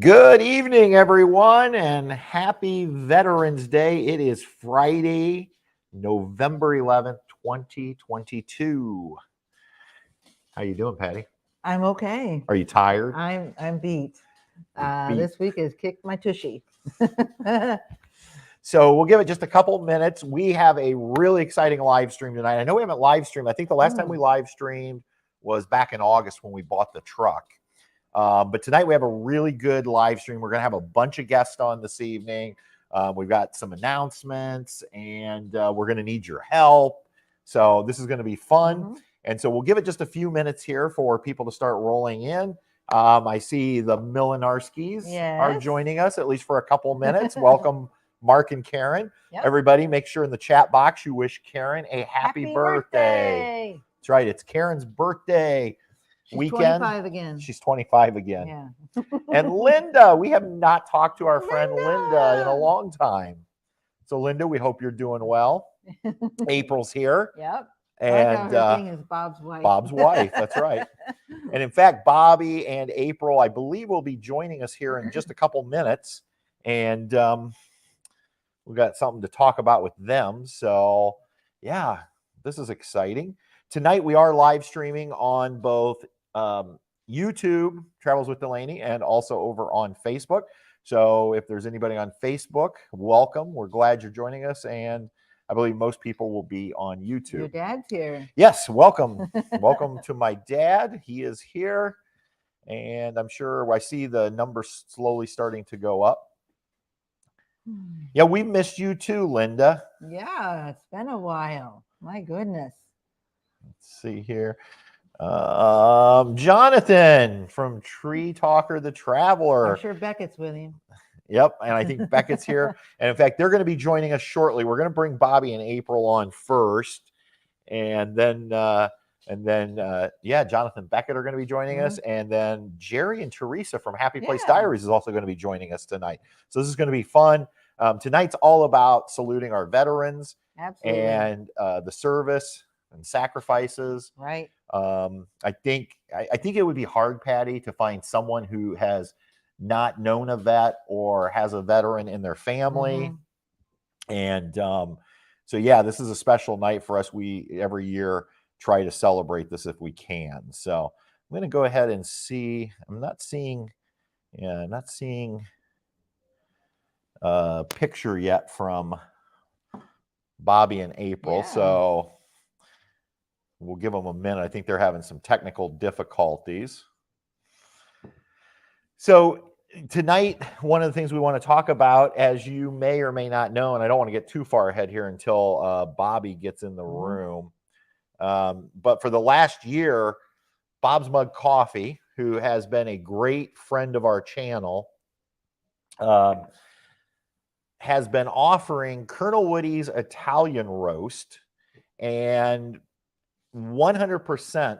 Good evening, everyone, and happy Veterans Day. It is Friday, November 11th, 2022. How you doing, Patty? I'm okay. Are you tired? I'm beat. Beat. This week has kicked my tushy. So we'll give it just a couple minutes. We have a really exciting live stream tonight. I know we haven't live streamed. I think the last time we live streamed was back in August when we bought the truck. But tonight we have a really good live stream. We're going to have a bunch of guests on this evening. We've got some announcements, and we're going to need your help. So this is going to be fun. And so we'll give it just a few minutes here for people to start rolling in. I see the Mlynarskis are joining us, at least for a couple minutes. Welcome, Mark and Karen. Everybody, make sure in the chat box you wish Karen a happy birthday. That's right. It's Karen's birthday. She's weekend. 25 again. She's 25 again. Yeah. And Linda, we have not talked to our friend Linda in a long time. So Linda, we hope you're doing well. April's here. Yep. And her thing is Bob's wife. Bob's wife, that's right. And in fact, Bobby and April, I believe, will be joining us here in just a couple minutes. And we've got something to talk about with them. So yeah, this is exciting. Tonight we are live streaming on both YouTube, Travels with Delaney, and also over on Facebook. So if there's anybody on Facebook, welcome. We're glad you're joining us. And I believe most people will be on YouTube. Your dad's here. Yes, welcome. Welcome to my dad. He is here. And I'm sure I see the numbers slowly starting to go up. Yeah, we missed you too, Linda. Yeah, it's been a while. My goodness. Let's see here. Jonathan from Tree Talker the Traveler. I'm sure Beckett's with him. Yep, and I think Beckett's here. And in fact, they're going to be joining us shortly. We're going to bring Bobby and April on first. And then Jonathan Beckett are going to be joining us. And then Jerry and Teresa from Happy Place Diaries is also going to be joining us tonight. So this is going to be fun. Tonight's all about saluting our veterans. Absolutely. And the service and sacrifices. Right. I think it would be hard, Patty, to find someone who has not known a vet or has a veteran in their family. And so yeah, this is a special night for us. We every year try to celebrate this if we can. So I'm going to go ahead and see. I'm not seeing a picture yet from Bobby and April. So we'll give them a minute. I think they're having some technical difficulties. So tonight, one of the things we want to talk about, as you may or may not know, and I don't want to get too far ahead here until Bobby gets in the room. But for the last year, Bob's Mug Coffee, who has been a great friend of our channel, has been offering Colonel Woody's Italian roast, and 100%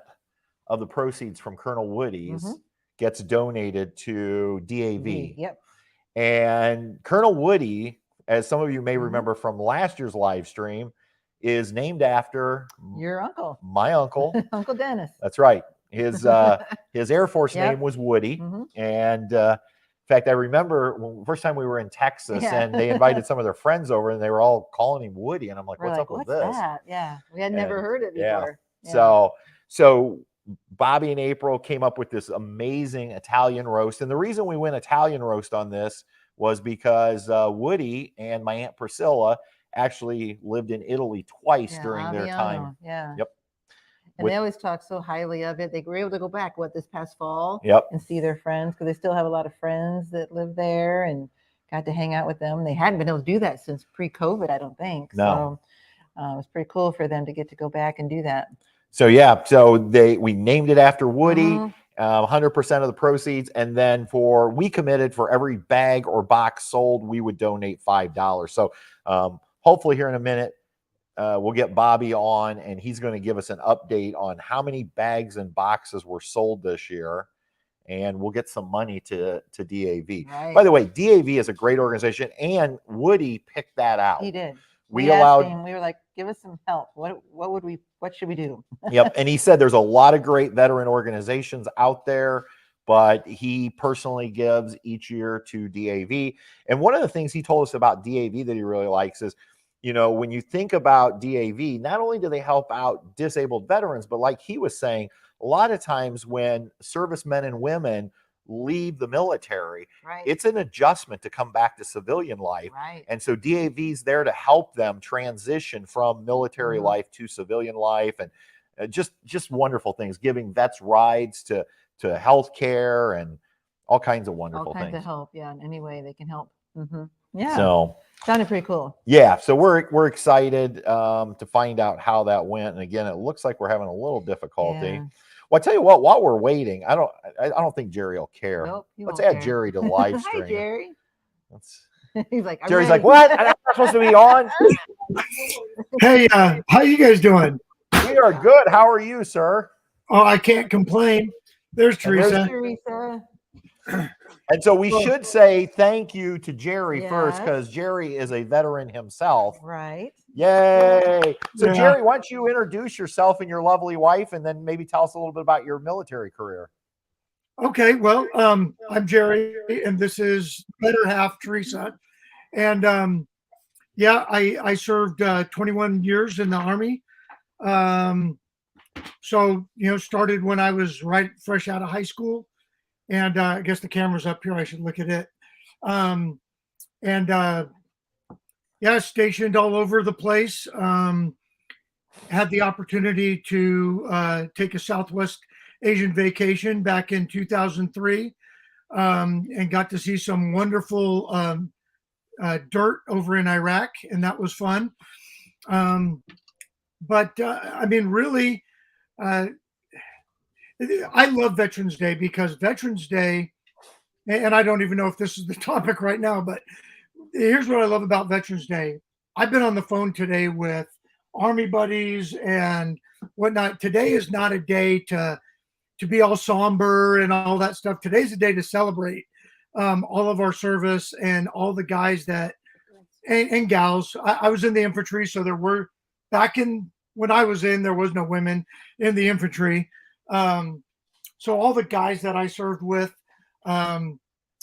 of the proceeds from Colonel Woody's gets donated to DAV. Yep. And Colonel Woody, as some of you may remember from last year's live stream, is named after your uncle. My uncle. Uncle Dennis. That's right. His Air Force name was Woody. And in fact, I remember when the first time we were in Texas and they invited some of their friends over and they were all calling him Woody. And I'm like, what's up with this? That? Yeah. We had never heard it before. Yeah. So Bobby and April came up with this amazing Italian roast. And the reason we went Italian roast on this was because Woody and my Aunt Priscilla actually lived in Italy twice during their time. Yeah. Yep. And they always talk so highly of it. They were able to go back, this past fall and see their friends, because they still have a lot of friends that live there and got to hang out with them. They hadn't been able to do that since pre-COVID, I don't think. No. So it was pretty cool for them to get to go back and do that. So yeah, we named it after Woody, 100% of the proceeds, and then we committed for every bag or box sold, we would donate $5. So hopefully here in a minute, we'll get Bobby on, and he's going to give us an update on how many bags and boxes were sold this year, and we'll get some money to DAV. Right. By the way, DAV is a great organization, and Woody picked that out. He did. We allowed him, we were like, give us some help. What should we do? Yep. And he said there's a lot of great veteran organizations out there. but he personally gives each year to DAV. And one of the things he told us about DAV that he really likes is, when you think about DAV, not only do they help out disabled veterans, but like he was saying, a lot of times when servicemen and women leave the military, it's an adjustment to come back to civilian life. And so DAV's there to help them transition from military life to civilian life, and just wonderful things, giving vets rides to health care and all kinds of wonderful things. All kinds of help, in any way they can help. Yeah. So sounded pretty cool. Yeah. So we're excited to find out how that went. And again, it looks like we're having a little difficulty. Yeah. Well, I tell you what, while we're waiting, I don't think Jerry will care. Nope, let's add Jerry to the live stream. Hi, Jerry. He's like, Jerry's like, what? I'm not supposed to be on. Hey, how you guys doing? We are good. How are you, sir? Oh, I can't complain. There's Teresa. And so we should say thank you to Jerry first, because Jerry is a veteran himself. Right. Yay. So Jerry, why don't you introduce yourself and your lovely wife, and then maybe tell us a little bit about your military career. Okay. Well, I'm Jerry, and this is better half Teresa. And I served 21 years in the Army. So, started when I was fresh out of high school. And I guess the camera's up here. I should look at it. Stationed all over the place. Had the opportunity to take a Southwest Asian vacation back in 2003, and got to see some wonderful dirt over in Iraq, and that was fun. Really, I love Veterans Day, because Veterans Day, and I don't even know if this is the topic right now, but here's what I love about Veterans Day. I've been on the phone today with Army buddies and whatnot. Today is not a day to be all somber and all that stuff. Today's a day to celebrate all of our service and all the guys and gals. I was in the infantry, so there were, when I was in, there was no women in the infantry. So all the guys that I served with, and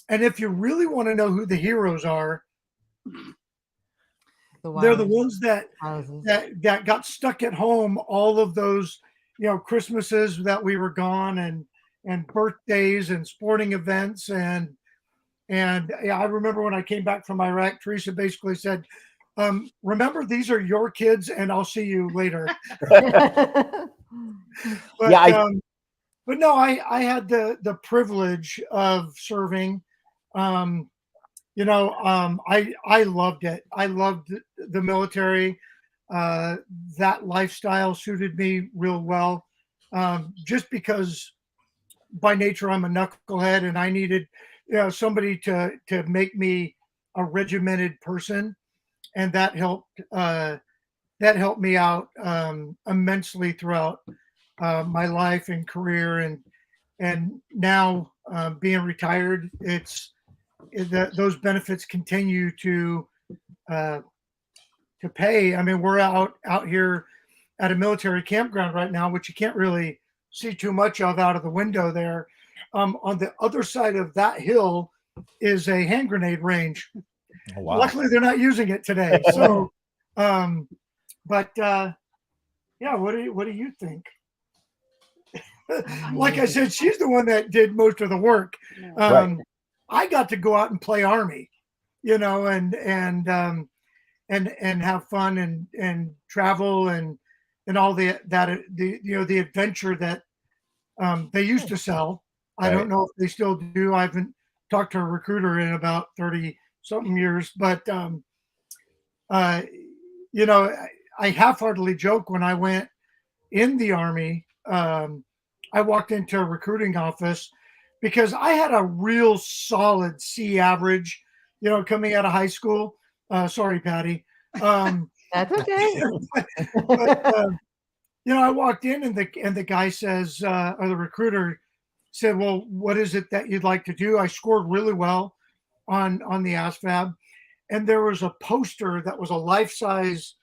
if you really want to know who the heroes are, they're the ones that got stuck at home all of those, Christmases that we were gone, and birthdays and sporting events. And I remember when I came back from Iraq, Teresa basically said, remember, these are your kids, and I'll see you later. But no, I had the privilege of serving. I loved it. I loved the military. That lifestyle suited me real well. Just because by nature I'm a knucklehead, and I needed, somebody to make me a regimented person, and that helped me out immensely throughout my life and career, and now being retired, those benefits continue to pay. I mean, we're out here at a military campground right now, which you can't really see too much of out of the window there. On the other side of that hill is a hand grenade range. Oh, wow. Luckily, they're not using it today. So, what do you think? Like I said, she's the one that did most of the work. I got to go out and play Army, and have fun and travel and all the adventure that they used to sell. I don't know if they still do. I haven't talked to a recruiter in about 30 something years, but I half-heartedly joke when I went in the Army. I walked into a recruiting office because I had a real solid C average, coming out of high school. Sorry, Patty. That's okay. I walked in and the guy says, or the recruiter said, well, what is it that you'd like to do? I scored really well on the ASVAB. And there was a poster that was a life-size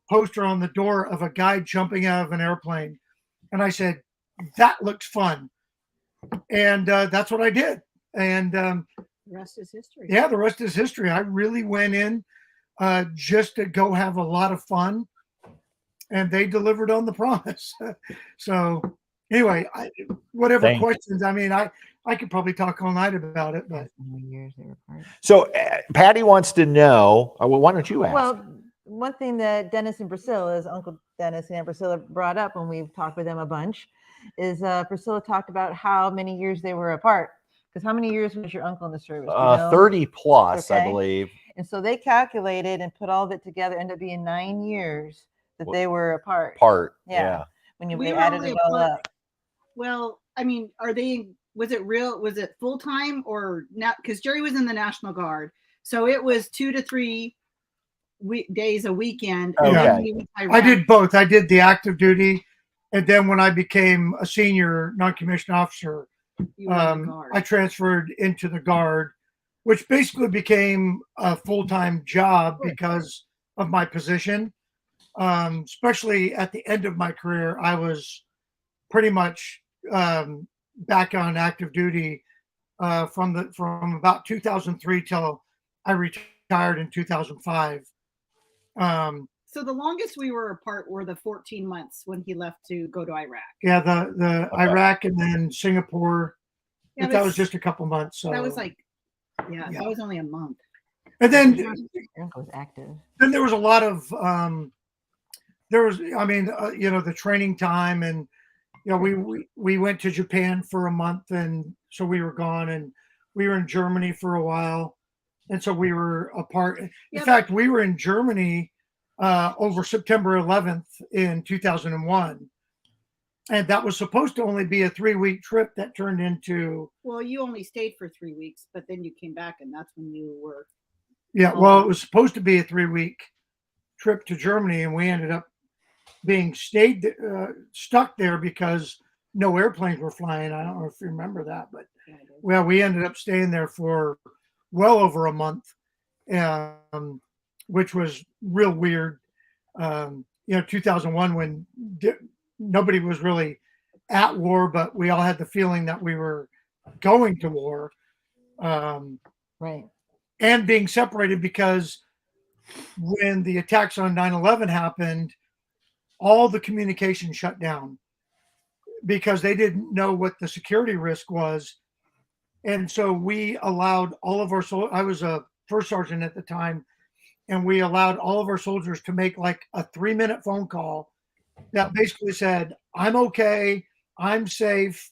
poster on the door of a guy jumping out of an airplane. And I said, that looks fun. And that's what I did. And the rest is history. Yeah, the rest is history. I really went in just to go have a lot of fun, and they delivered on the promise. So anyway, whatever questions, I mean, I could probably talk all night about it, but so Patty wants to know, well, why don't you ask? Well, one thing that Dennis and Priscilla's Uncle Dennis and Priscilla brought up when we've talked with them a bunch is Priscilla talked about how many years they were apart. Because how many years was your uncle in the service? 30 plus, okay. I believe. And so they calculated and put all of it together, ended up being 9 years that they were apart. Yeah. When they added it all up. Well, I mean, was it full time or not? Because Jerry was in the National Guard. So it was 2 to 3 days a weekend. Okay. I did both. I did the active duty. And then when I became a senior non-commissioned officer, I transferred into the Guard, which basically became a full-time job because of my position. Especially at the end of my career, I was pretty much back on active duty from about 2003 till I retired in 2005. So the longest we were apart were the 14 months when he left to go to Iraq. Yeah, the Iraq and then Singapore. Yeah, that was just a couple months. So that was like, that was only a month. And then was active. Then there was a lot of the training time, and we went to Japan for a month, and so we were gone, and we were in Germany for a while, and so we were apart. In fact, we were in Germany over September 11th in 2001. And that was supposed to only be a 3-week trip that turned into... Well, you only stayed for 3 weeks, but then you came back, and that's when you were... Yeah, well, it was supposed to be a 3-week trip to Germany, and we ended up being stuck there because no airplanes were flying. I don't know if you remember that, but we ended up staying there for well over a month, which was real weird. 2001 when nobody was really at war, but we all had the feeling that we were going to war. Right. And being separated because when the attacks on 9/11 happened, all the communication shut down because they didn't know what the security risk was. And so we allowed all of our I was a first sergeant at the time, and we allowed all of our soldiers to make like a 3-minute phone call that basically said, I'm okay, I'm safe,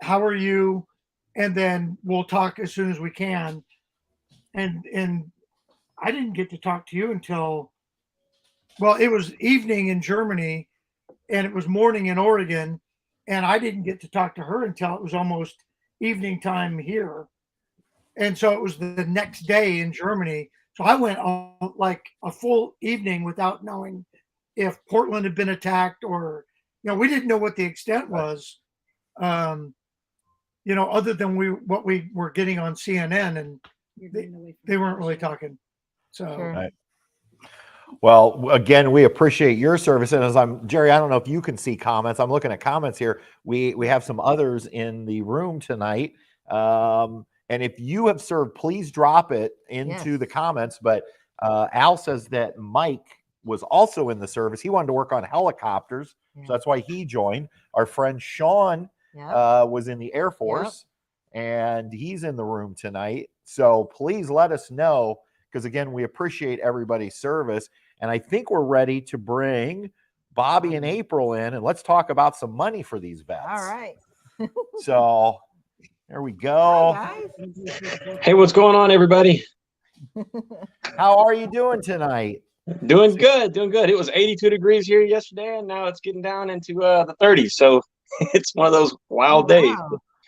how are you? And then we'll talk as soon as we can. And I didn't get to talk to you until, well, it was evening in Germany and it was morning in Oregon. And I didn't get to talk to her until it was almost evening time here. And so it was the next day in Germany. So I went on like a full evening without knowing if Portland had been attacked or, we didn't know what the extent was, other than what we were getting on CNN, and they weren't really talking. So, right. Well, again, we appreciate your service. And Jerry, I don't know if you can see comments. I'm looking at comments here. We have some others in the room tonight. And if you have served, please drop it into the comments. But Al says that Mike was also in the service. He wanted to work on helicopters. So that's why he joined. Our friend Sean was in the Air Force, and he's in the room tonight. So please let us know, because again, we appreciate everybody's service. And I think we're ready to bring Bobby and April in, and let's talk about some money for these vets. All right. So there we go. Hi, guys. Hey, what's going on, everybody? How are you doing tonight? Doing good. It was 82 degrees here yesterday, and now it's getting down into the 30s. So it's one of those wild days.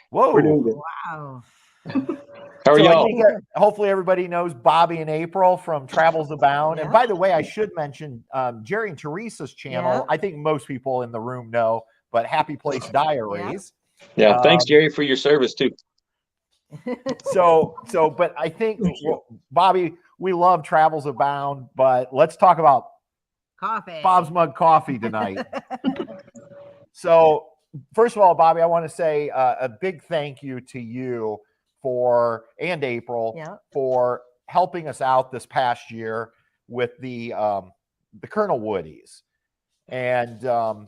Whoa. We're doing good. Wow. How are y'all? Hopefully everybody knows Bobby and April from Travels Abound. And by the way, I should mention Jerry and Teresa's channel. I think most people in the room know, but Happy Place Diaries. Yeah, thanks, Jerry, for your service too. But I think, Bobby, we love Travels Abound, but let's talk about coffee. Bob's Mug Coffee tonight. So first of all, Bobby, I want to say a big thank you to you and April for helping us out this past year with the Colonel Woodies. And for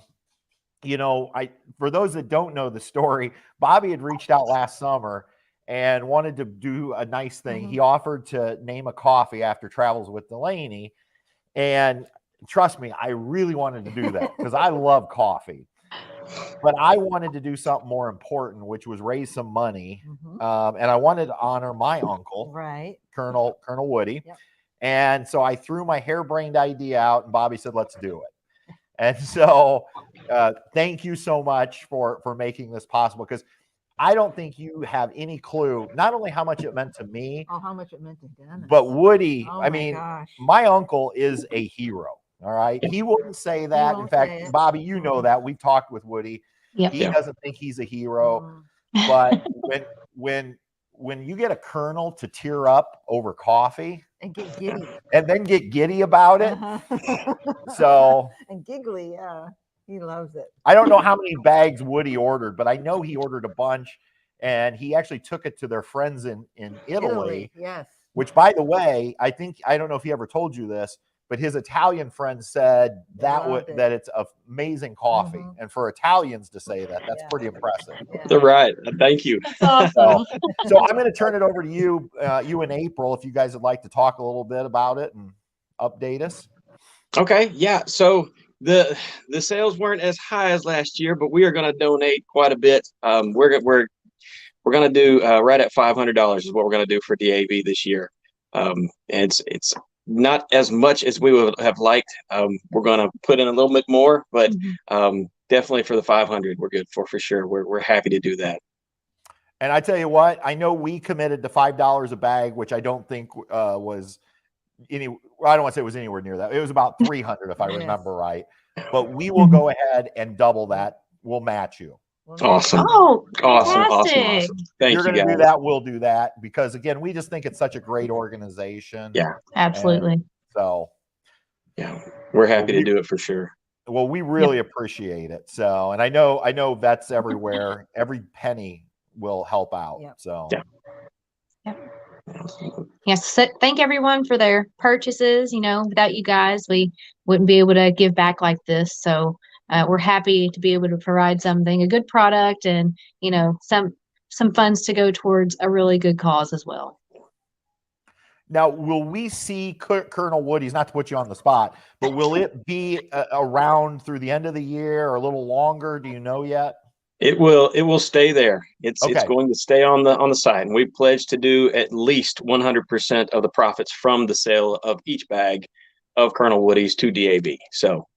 those that don't know the story, Bobby had reached out last summer and wanted to do a nice thing. He offered to name a coffee after Travels with Delaney. And trust me, I really wanted to do that because I love coffee. But I wanted to do something more important, which was raise some money. And I wanted to honor my uncle, Colonel Woody. Yep. And so I threw my harebrained idea out, and Bobby said, let's do it. And so thank you so much for making this possible, because I don't think you have any clue, not only how much it meant to me, how much it meant to Dennis, but Woody. Oh, I mean, my uncle is a hero. All right. He wouldn't say that. In fact, Bobby, you know that. We've talked with Woody. Yep. He doesn't think he's a hero. But when you get a colonel to tear up over coffee and get giddy, and then get giddy about it, so and giggly, yeah, he loves it. I don't know how many bags Woody ordered, but I know he ordered a bunch, and he actually took it to their friends in Italy. Yes. Which, by the way, I don't know if he ever told you this, but his Italian friend said that it's amazing coffee. And for Italians to say that, that's pretty impressive. They're right. Thank you. So I'm going to turn it over to you, you and April, if you guys would like to talk a little bit about it and update us. Okay. Yeah. So the sales weren't as high as last year, but we are going to donate quite a bit. We're going to do right at $500 is what we're going to do for DAV this year. And it's not as much as we would have liked. We're going to put in a little bit more, but definitely for the 500, we're good for sure. We're happy to do that. And I tell you what, I know we committed to $5 a bag, which I don't think was I don't want to say it was anywhere near that. It was about 300 if I remember right. But we will go ahead and double that. We'll match you. Awesome. Oh, awesome. Thank you. You're going to do that. We'll do that, because again, we just think it's such a great organization. Yeah, absolutely. And so, yeah, we're happy to do it for sure. Well, we really appreciate it. So, and I know that's everywhere. Every penny will help out. Yep. So, Yes. So thank everyone for their purchases. Without you guys, we wouldn't be able to give back like this. So, we're happy to be able to provide a good product, and some funds to go towards a really good cause as well. Now, will we see Colonel Woody's, not to put you on the spot, but will it be around through the end of the year or a little longer? Do you know yet? It will stay there. It's going to stay on the site, and we pledge to do at least 100% of the profits from the sale of each bag of Colonel Woody's to DAV. So.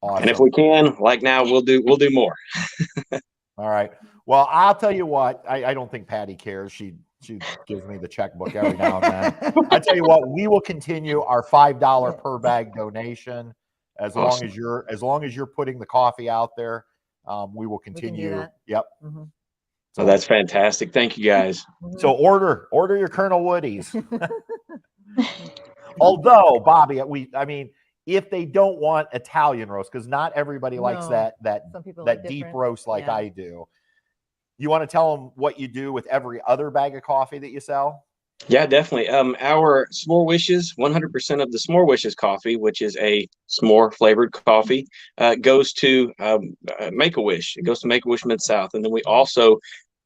Awesome. And if we can, like now, we'll do more. All right. Well, I'll tell you what, I don't think Patty cares. She gives me the checkbook every now and then. I tell you what, we will continue our $5 per bag donation as long as you're putting the coffee out there. We will continue. Yep. So that's fantastic. Thank you guys. So order your Colonel Woodies. Although, Bobby, if they don't want Italian roast, because not everybody likes that deep roast like I do. You want to tell them what you do with every other bag of coffee that you sell? Yeah, definitely. Our S'more Wishes, 100% of the S'more Wishes coffee, which is a s'more flavored coffee, goes to Make-A-Wish. It goes to Make-A-Wish Mid-South. And then we also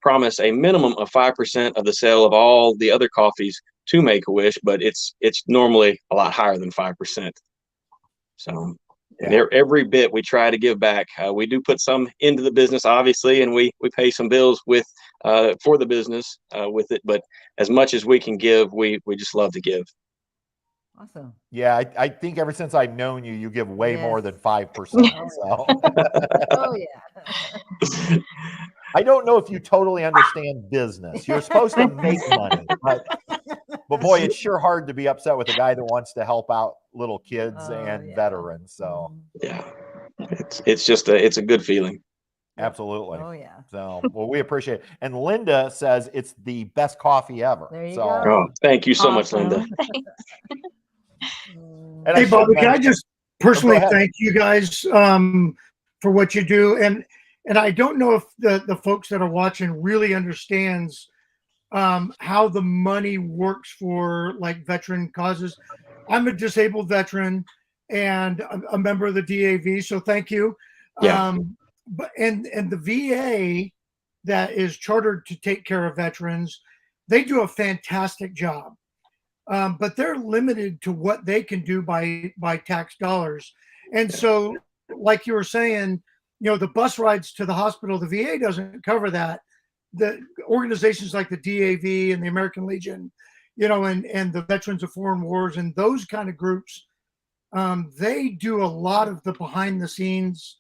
promise a minimum of 5% of the sale of all the other coffees to Make-A-Wish, but it's normally a lot higher than 5%. So every bit we try to give back. We do put some into the business, obviously, and we pay some bills with for the business with it. But as much as we can give, we just love to give. Awesome. Yeah, I think ever since I've known you, you give way more than 5%. So. Oh yeah. I don't know if you totally understand business. You're supposed to make money, but boy, it's sure hard to be upset with a guy that wants to help out little kids and veterans. So yeah, it's just it's a good feeling. Absolutely. Oh yeah. So well, we appreciate it. And Linda says it's the best coffee ever. There you go. Oh, thank you so much, Linda. And hey, Bobby, can I just personally thank you guys for what you do? And and I don't know if the folks that are watching really understands how the money works for like veteran causes. I'm a disabled veteran and a member of the DAV, so thank you. Yeah. But and the VA that is chartered to take care of veterans, they do a fantastic job. But they're limited to what they can do by tax dollars. And so, like you were saying, you know, the bus rides to the hospital, the VA doesn't cover that. The organizations like the DAV and the American Legion, you know, and the Veterans of Foreign Wars and those kind of groups, they do a lot of the behind the scenes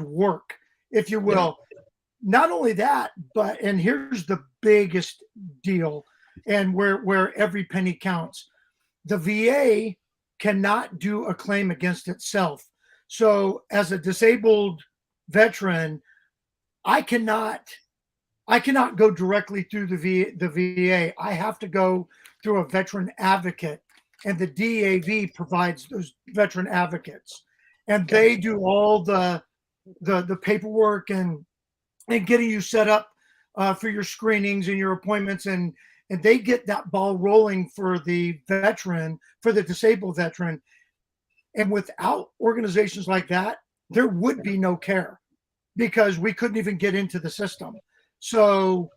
work, if you will. Not only that, but, and here's the biggest deal, and where every penny counts, the VA cannot do a claim against itself. So as a disabled veteran, I cannot go directly through the VA. I have to go through a veteran advocate, and the DAV provides those veteran advocates, and they do all the paperwork and getting you set up for your screenings and your appointments, and they get that ball rolling for the veteran, for the disabled veteran. And without organizations like that, there would be no care, because we couldn't even get into the system. So,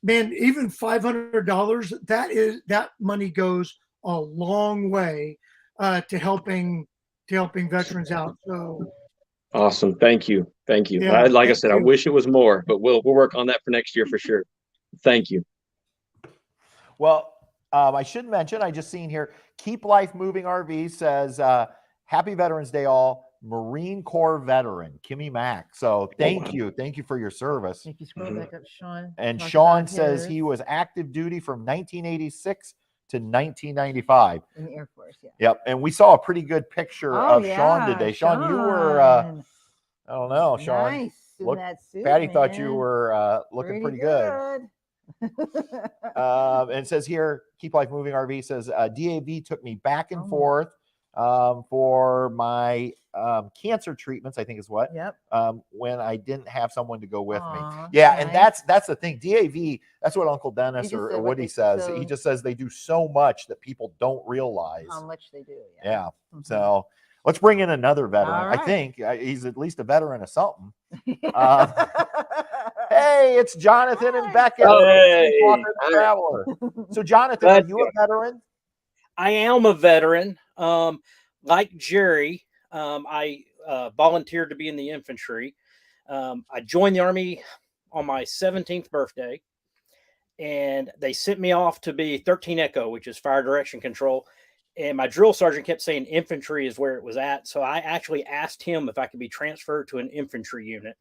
man, even $500, that money goes a long way to helping veterans out. So awesome. Thank you. Thank you. Yeah, like I thank said, I you. wish it was more, but we'll work on that for next year for sure. Thank you. Well, I should mention, I just seen here, Keep Life Moving RV says, happy Veterans Day all, Marine Corps veteran, Kimmy Mack. So thank you. Thank you for your service. If you scroll back up, Sean. And talked Sean about says his he was active duty from 1986 to 1995. in the Air Force. Yeah. Yep. And we saw a pretty good picture Oh, of Sean yeah, today. Sean, you were, Sean. I don't know, Sean. Nice in Look, that suit, Patty thought you man. were looking pretty good. And it says here, Keep Life Moving RV says, DAV took me back and forth for my cancer treatments, I think is what. Yep. When I didn't have someone to go with me. Aw, Yeah, nice. and that's the thing. DAV, that's what Uncle Dennis or Woody says. He just says they do so much that people don't realize how much they do. Yeah. So let's bring in another veteran. All right. I think he's at least a veteran of something. Hey, it's Jonathan and Beckett. Hey. Walker the Traveler. So, Jonathan, are you a veteran? I am a veteran. Like Jerry, I volunteered to be in the infantry. I joined the Army on my 17th birthday, and they sent me off to be 13 Echo, which is fire direction control. And my drill sergeant kept saying infantry is where it was at. So I actually asked him if I could be transferred to an infantry unit.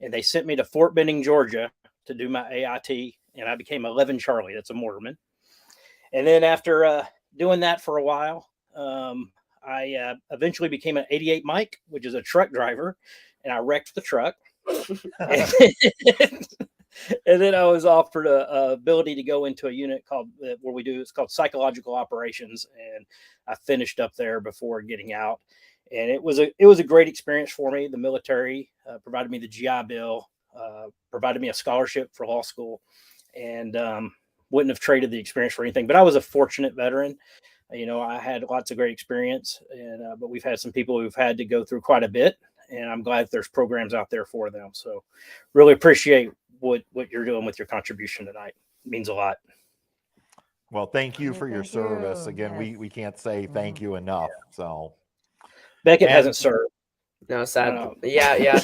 And they sent me to Fort Benning, Georgia to do my AIT. And I became 11 Charlie. That's a mortarman. And then after doing that for a while, I eventually became an 88 Mike, which is a truck driver. And I wrecked the truck. And then I was offered a ability to go into a unit called it's called psychological operations, and I finished up there before getting out. And it was a great experience for me. The military provided me the GI Bill, provided me a scholarship for law school, and wouldn't have traded the experience for anything. But I was a fortunate veteran. You know, I had lots of great experience, and but we've had some people who've had to go through quite a bit, and I'm glad there's programs out there for them. So really appreciate what you're doing with your contribution tonight. It means a lot. Well, thank you for your service. Again, Yes. we can't say thank you enough. So Beckett hasn't served. No, sad. Yeah.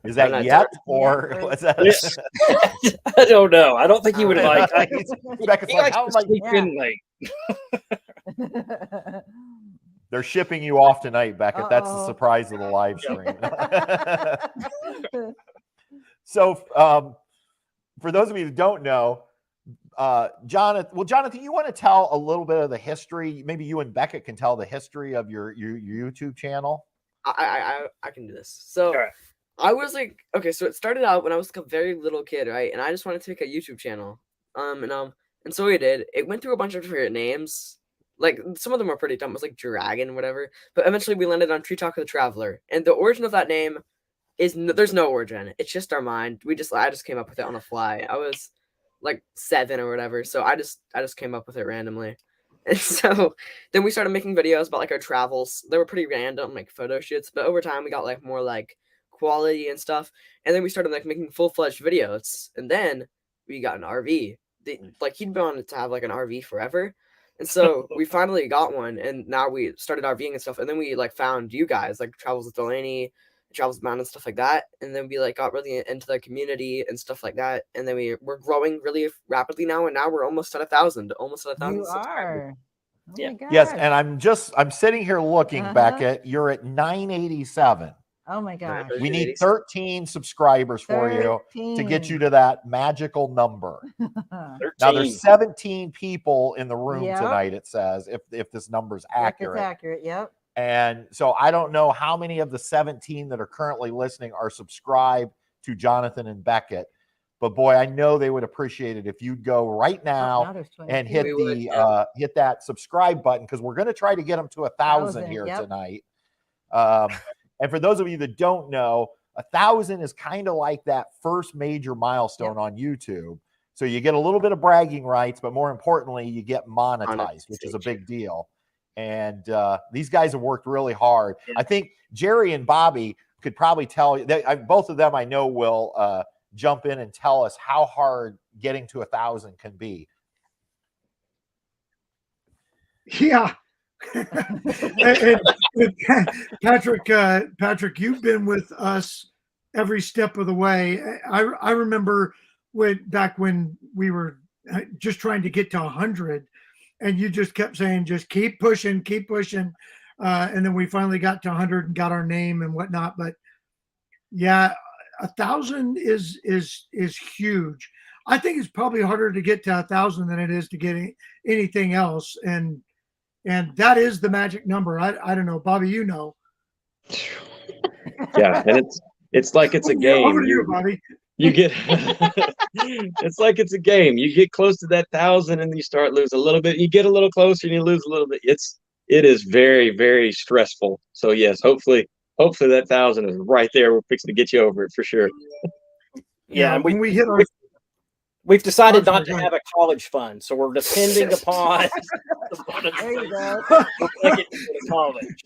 Is that yet or what's that? I don't know. I don't think he would like. Beckett's He like, likes how to am I- sleep in late. They're shipping you off tonight, Beckett. That's the Uh-oh. surprise of the live stream. So, for those of you who don't know, Jonathan, you want to tell a little bit of the history? Maybe you and Beckett can tell the history of your YouTube channel. I can do this. So right. I was like, okay, so it started out when I was a very little kid, right? And I just wanted to make a YouTube channel. And so we did. It went through a bunch of different names. Like some of them are pretty dumb. It was like Dragon, whatever. But eventually we landed on Tree Talk of the Traveler, and the origin of that name is there's no origin. It's just our mind. I just came up with it on the fly. I was like 7 or whatever, so I just came up with it randomly. And so then we started making videos about like our travels. They were pretty random, like photo shoots, but over time we got like more like quality and stuff. And then we started like making full-fledged videos. And then we got an RV. Like he'd been wanting to have like an RV forever. And so we finally got one, and now we started RVing and stuff. And then we like found you guys, like Travels with Delaney, Travels with Mountain, and stuff like that. And then we like got really into the community and stuff like that. And then we're growing really rapidly now, and now we're almost at 1,000, almost at 1,000 You subscribers. are. Oh Yeah. my gosh. Yes, and I'm sitting here looking, Beckett. You're at 987. Oh my gosh. We need 13 subscribers for you to get you to that magical number. 13. Now there's 17 people in the room Yep. tonight, it says, if this number's accurate. It's accurate, yep. And so I don't know how many of the 17 that are currently listening are subscribed to Jonathan and Beckett. But boy, I know they would appreciate it if you'd go right now there's and 22. hit hit that subscribe button, because we're going to try to get them to 1,000 here Yep. tonight. And for those of you that don't know, 1,000 is kind of like that first major milestone on YouTube. So you get a little bit of bragging rights, but more importantly, you get monetized, which is a big deal. And these guys have worked really hard. I think Jerry and Bobby could probably tell you, both of them I know will jump in and tell us how hard getting to 1,000 can be. Yeah. and Patrick, you've been with us every step of the way. I remember back when we were just trying to get to 100, and you just kept saying, just keep pushing. And then we finally got to 100 and got our name and whatnot. But yeah, 1,000 is huge. I think it's probably harder to get to 1,000 than it is to get anything else. And that is the magic number. I don't know, Bobby, you know. Yeah, and it's like it's a game. Over to you, Bobby. You get it's like it's a game. You get close to that 1,000 and you start losing a little bit. You get a little closer and you lose a little bit. It is very, very stressful. So yes, hopefully that 1,000 is right there. We're fixing to get you over it for sure. Yeah, and when we hit our we've decided not to have a college fund, so we're depending upon There you go. get to college.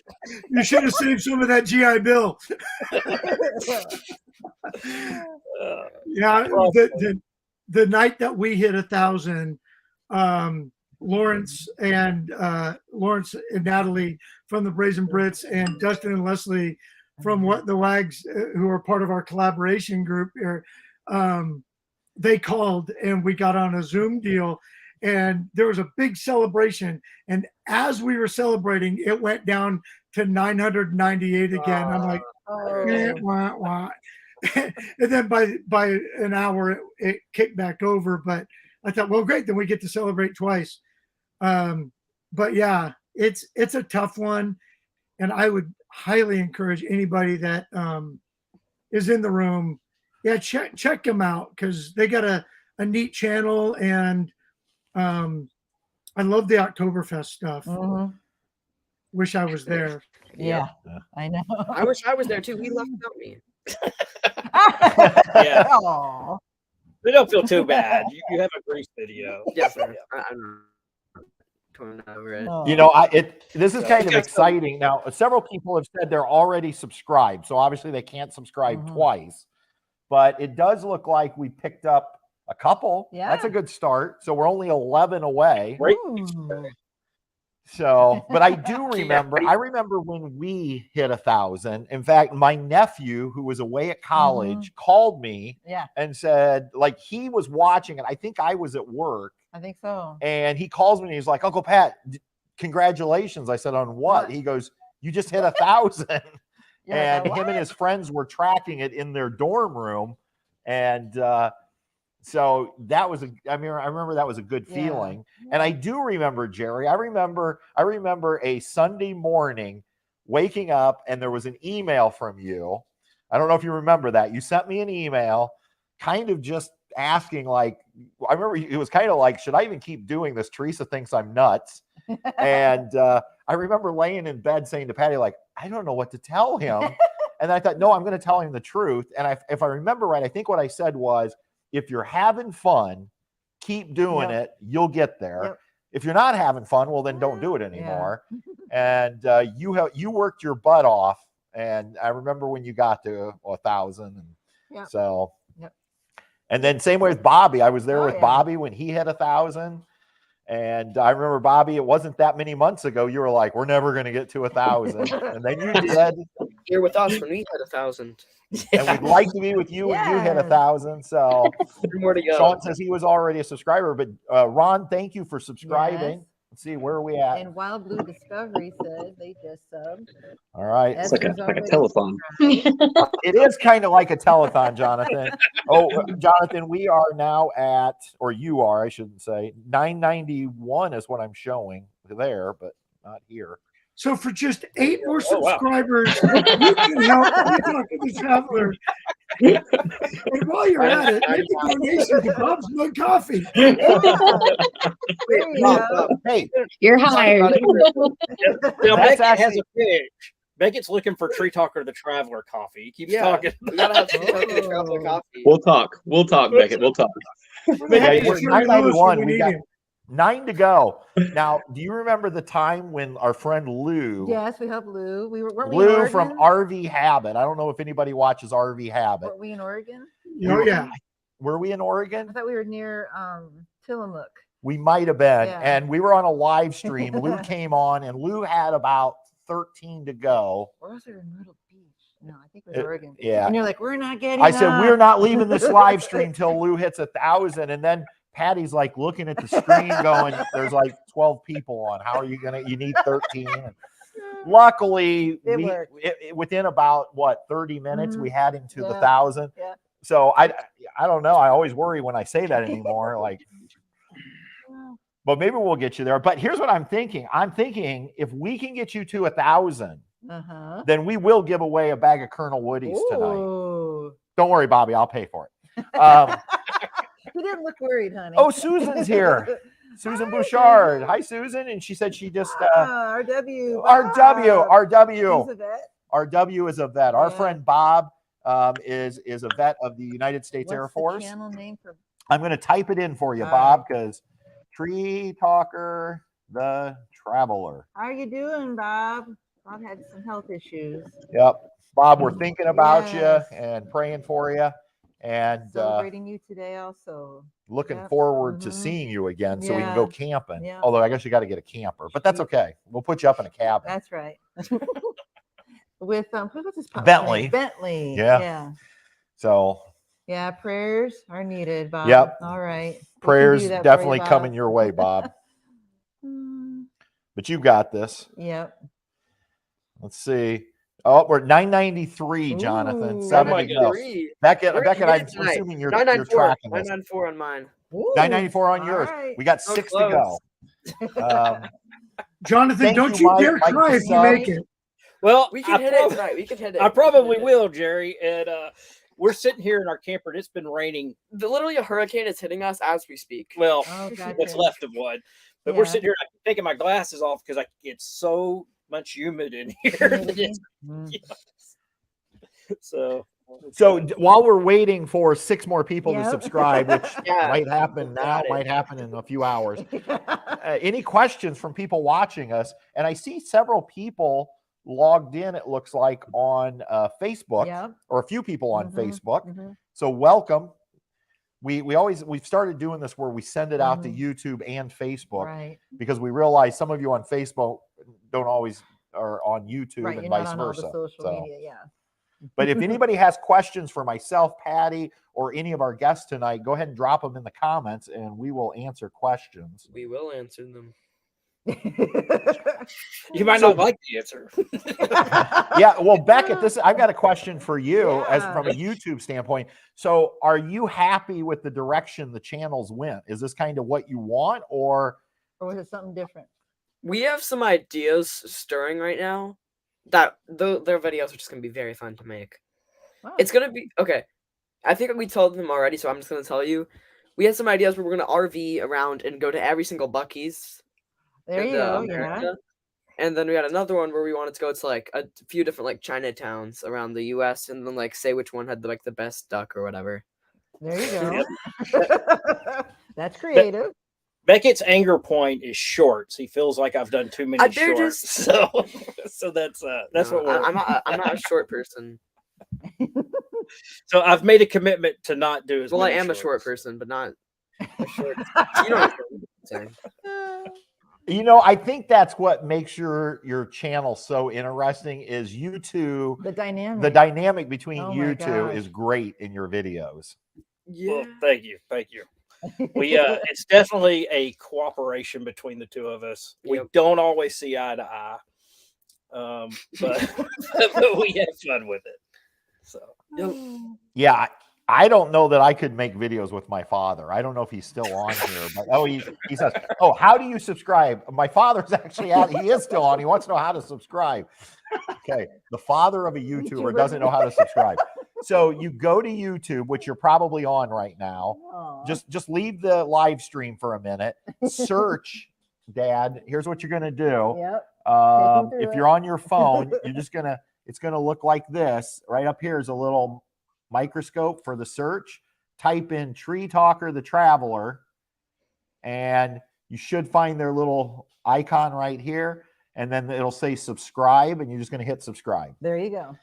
You should have saved some of that GI Bill. Yeah, the night that we hit 1,000, Lawrence and Natalie from the Brazen Brits and Dustin and Leslie from What the Wags, who are part of our collaboration group here, they called and we got on a Zoom deal, and there was a big celebration. And as we were celebrating, it went down to 998 again. I'm like, wah, wah. And then by an hour, it kicked back over. But I thought, well, great, then we get to celebrate twice. But yeah, it's a tough one, and I would highly encourage anybody that is in the room, check them out, because they got a neat channel, and I love the Oktoberfest stuff. Mhm. Wish I was there. Yeah, I know. I wish I was there too. He left without me. Yeah. Aw. They don't feel too bad. You have a great video. Yes, sir. I'm torn over it. No. You know, this is kind of exciting. Now, several people have said they're already subscribed, so obviously they can't subscribe twice. But it does look like we picked up a couple. Yeah. That's a good start. So we're only 11 away. Great. Ooh. So, but I do remember, I remember when we hit 1,000. In fact, my nephew, who was away at college, called me and said, like, he was watching it. I think I was at work. I think so. And he calls me and he's like, Uncle Pat, congratulations. I said, on what? He goes, you just hit 1,000. And him and his friends were tracking it in their dorm room. And so that was I remember that was a good feeling. And I do remember, Jerry, I remember a Sunday morning waking up and there was an email from you. I don't know if you remember that. You sent me an email kind of just asking, like, I remember it was kind of like, should I even keep doing this? Teresa thinks I'm nuts. And I remember laying in bed saying to Patty, like, I don't know what to tell him. And I thought, no, I'm going to tell him the truth. And if I remember right, I think what I said was, if you're having fun, keep doing it. You'll get there. Yep. If you're not having fun, well, then don't do it anymore. And you worked your butt off. And I remember when you got to 1,000. And so, and then same way with Bobby. I was there with Bobby when he hit 1,000. And I remember, Bobby, it wasn't that many months ago. You were like, we're never going to get to 1,000. And then you did. You're with us when we hit 1,000. And we'd like to be with you when you hit 1,000. So more to go. Sean says he was already a subscriber. But Ron, thank you for subscribing. Let's see, where are we at? And Wild Blue Discovery says they just subbed. All right. It's like a telethon. It is kind of like a telethon, Jonathan. Oh, Jonathan, we are now at, or you are, I shouldn't say, 991 is what I'm showing there, but not here. So for just 8 more subscribers, you can help Talk to the Traveler. And while you're at it, make a donation to Bob's Mug Coffee. Hey, You're hired. Now, That's Beckett has actually- a pitch. Beckett's looking for Tree Talker the Traveler coffee. He keeps talking. We gotta have Tree Talker the Traveler coffee. We'll talk, Beckett. We'll talk. Yeah, we're 991. We need got him. 9 to go. Now, do you remember the time when our friend Lou, Yes, we helped Lou. Weren't we in Lou Oregon? from RV Habit? I don't know if anybody watches RV Habit. Weren't we in Oregon? Oh, yeah. Were we in I Oregon? thought we were near Tillamook. We might have been. Yeah. And we were on a live stream. Lou came on, and Lou had about 13 to go. Or was it in Myrtle Beach? No, I think it was Oregon. Yeah. And you're like, we're not getting I said, up. we're not leaving this live stream till Lou hits 1,000. And then Patty's like looking at the screen going, there's like 12 people on. How are you going to, you need 13. And luckily, It worked. Within about, 30 minutes, we had him to the Yeah. 1,000. Yeah. So I don't know. I always worry when I say that anymore. Like, but maybe we'll get you there. But here's what I'm thinking. I'm thinking if we can get you to 1,000, then we will give away a bag of Colonel Woody's tonight. Ooh. Don't worry, Bobby. I'll pay for it. You didn't look worried, honey. Oh, Susan's here. Susan Bouchard. Hi, Susan. And she said she just RW. RW. He's a vet. RW is a vet. Our Yeah. friend Bob is a vet of the United States Air What's the Force. channel name for? I'm going to type it in for you, All Bob, because Tree Talker the Traveler. How are you doing, Bob? Bob had some health issues. Yep. Bob, we're thinking about Yes. you and praying for you, and Celebrating you today also. looking Yep. forward to Mhm. seeing you again so we can Yeah. go camping. Yeah. Although I guess you got to get a camper, but that's okay. We'll put you up in a cabin. That's right. With what's his pup's Bentley. name? Bentley. Yeah. Yeah. So Yeah. Prayers are needed, Bob. Yep. All right. We can prayers do that for you, definitely Bob. coming your way, Bob. Mm, But you got this. Yep. Let's see. Oh, we're at 993, Jonathan. Ooh. 7 Oh my to go. Three. Beckett, Where- Beckett, you I'm did it tonight. assuming you're 994. tracking this. 994 on mine. Ooh, 994 on all yours. right. We got So 6 close. to go. Jonathan, Thank don't you, you Mike. dare Mike, cry if you sub. make it. Well, We can hit it tonight. We can hit it. I We can probably hit it. will, Jerry. And we're sitting here in our camper, and it's been raining. Literally, a hurricane is hitting us as we speak. Well, Oh, gotcha. what's left of one. But we're Yeah. sitting here, I'm taking my glasses off because it's so much humid in here. Humidity. Mm. So While we're waiting for 6 more people to Yep. subscribe, which Yeah. might happen now, Got it. might happen in a few hours. Any questions from people watching us? And I see several people logged in, it looks like, on Facebook, Yep. or a few people on Mhm, Facebook. mhm. So welcome. We've started doing this where we send it out to Mhm. YouTube and Facebook Right. because we realize some of you on Facebook don't always are on YouTube Right. and You're vice not on all versa. the social So, media. Yeah. but if anybody has questions for myself, Patty, or any of our guests tonight, go ahead and drop them in the comments and we will answer questions. We will answer them. you might not like the answer. Yeah, well, Beckett, I've got a question for you as Yeah. from a YouTube standpoint. So are you happy with the direction the channels went? Is this kind of what you want, or Or was it something different? We have some ideas stirring right now that their videos are just going to be very fun to make. Wow. It's going to be okay. I think we told him already, so I'm just gonna tell you. We had some ideas where we're gonna RV around and go to every single Buc-ee's. There you go. Yeah. And then we had another one where we wanted to go to like a few different like Chinatowns around the U.S. and then like say which one had like the best duck or whatever. There you go. That's creative. Beckett's anger point is shorts. He feels like I've done too many shorts. So that's what we're. I'm not a short person. So I've made a commitment to not do as well. Many I am shorts. a short person, but not a short. You know what I'm saying. You know, I think that's what makes your channel so interesting is you two. The dynamic between you two is great in your videos. Yeah. Well, thank you. We it's definitely a cooperation between the two of us. We don't always see eye to eye, but we have fun with it. So yeah. I don't know that I could make videos with my father. I don't know if he's still on here, but he says, "Oh, how do you subscribe?" My father's actually out. He is still on. He wants to know how to subscribe. Okay, the father of a YouTuber doesn't know how to subscribe. So you go to YouTube, which you're probably on right now. Aww. Just leave the live stream for a minute. Search, Dad. Here's what you're gonna do. Yep. If you're on your phone, it's gonna look like this. Right up here is a little microscope for the search. Type in Tree Talker the Traveler, and you should find their little icon right here. And then it'll say subscribe, and you're just going to hit subscribe. There you go.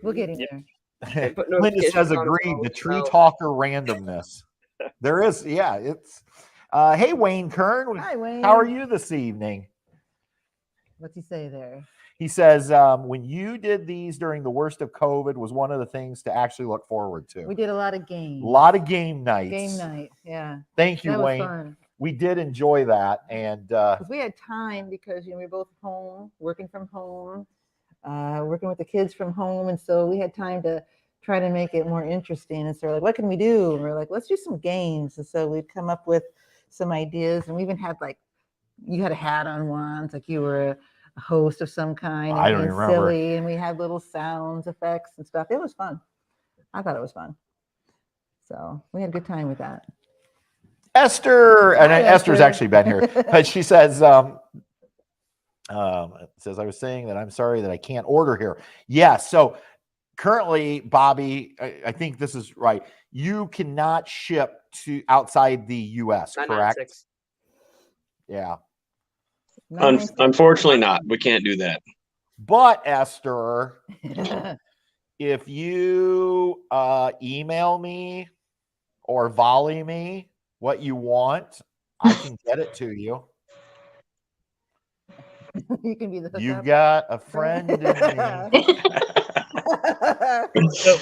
We'll get in there. Linda says agreed. The Tree Talker randomness. There is, yeah. It's hey Wayne Kern. Hi Wayne. How are you this evening? What's he say there? He says, when you did these during the worst of COVID was one of the things to actually look forward to. We did a lot of games. A lot of game nights. Game night, yeah. Thank you, Wayne. Fun. We did enjoy that. And we had time because we were both home, working from home, working with the kids from home. And so we had time to try to make it more interesting. And so we're like, what can we do? And we're like, let's do some games. And so we'd come up with some ideas. And we even had you had a hat on once, like you were a host of some kind. I don't remember. Silly, and we had little sounds, effects, and stuff. It was fun. I thought it was fun. So we had a good time with that. Esther, and Esther's actually been here, but she says, I was saying that I'm sorry that I can't order here. Yeah. So currently, Bobby, I think this is right. You cannot ship to outside the U.S. Correct? Yeah. Unfortunately not. We can't do that. But Esther, if you email me or volley me what you want, I can get it to you. You can be the hookup. You got a friend in me. So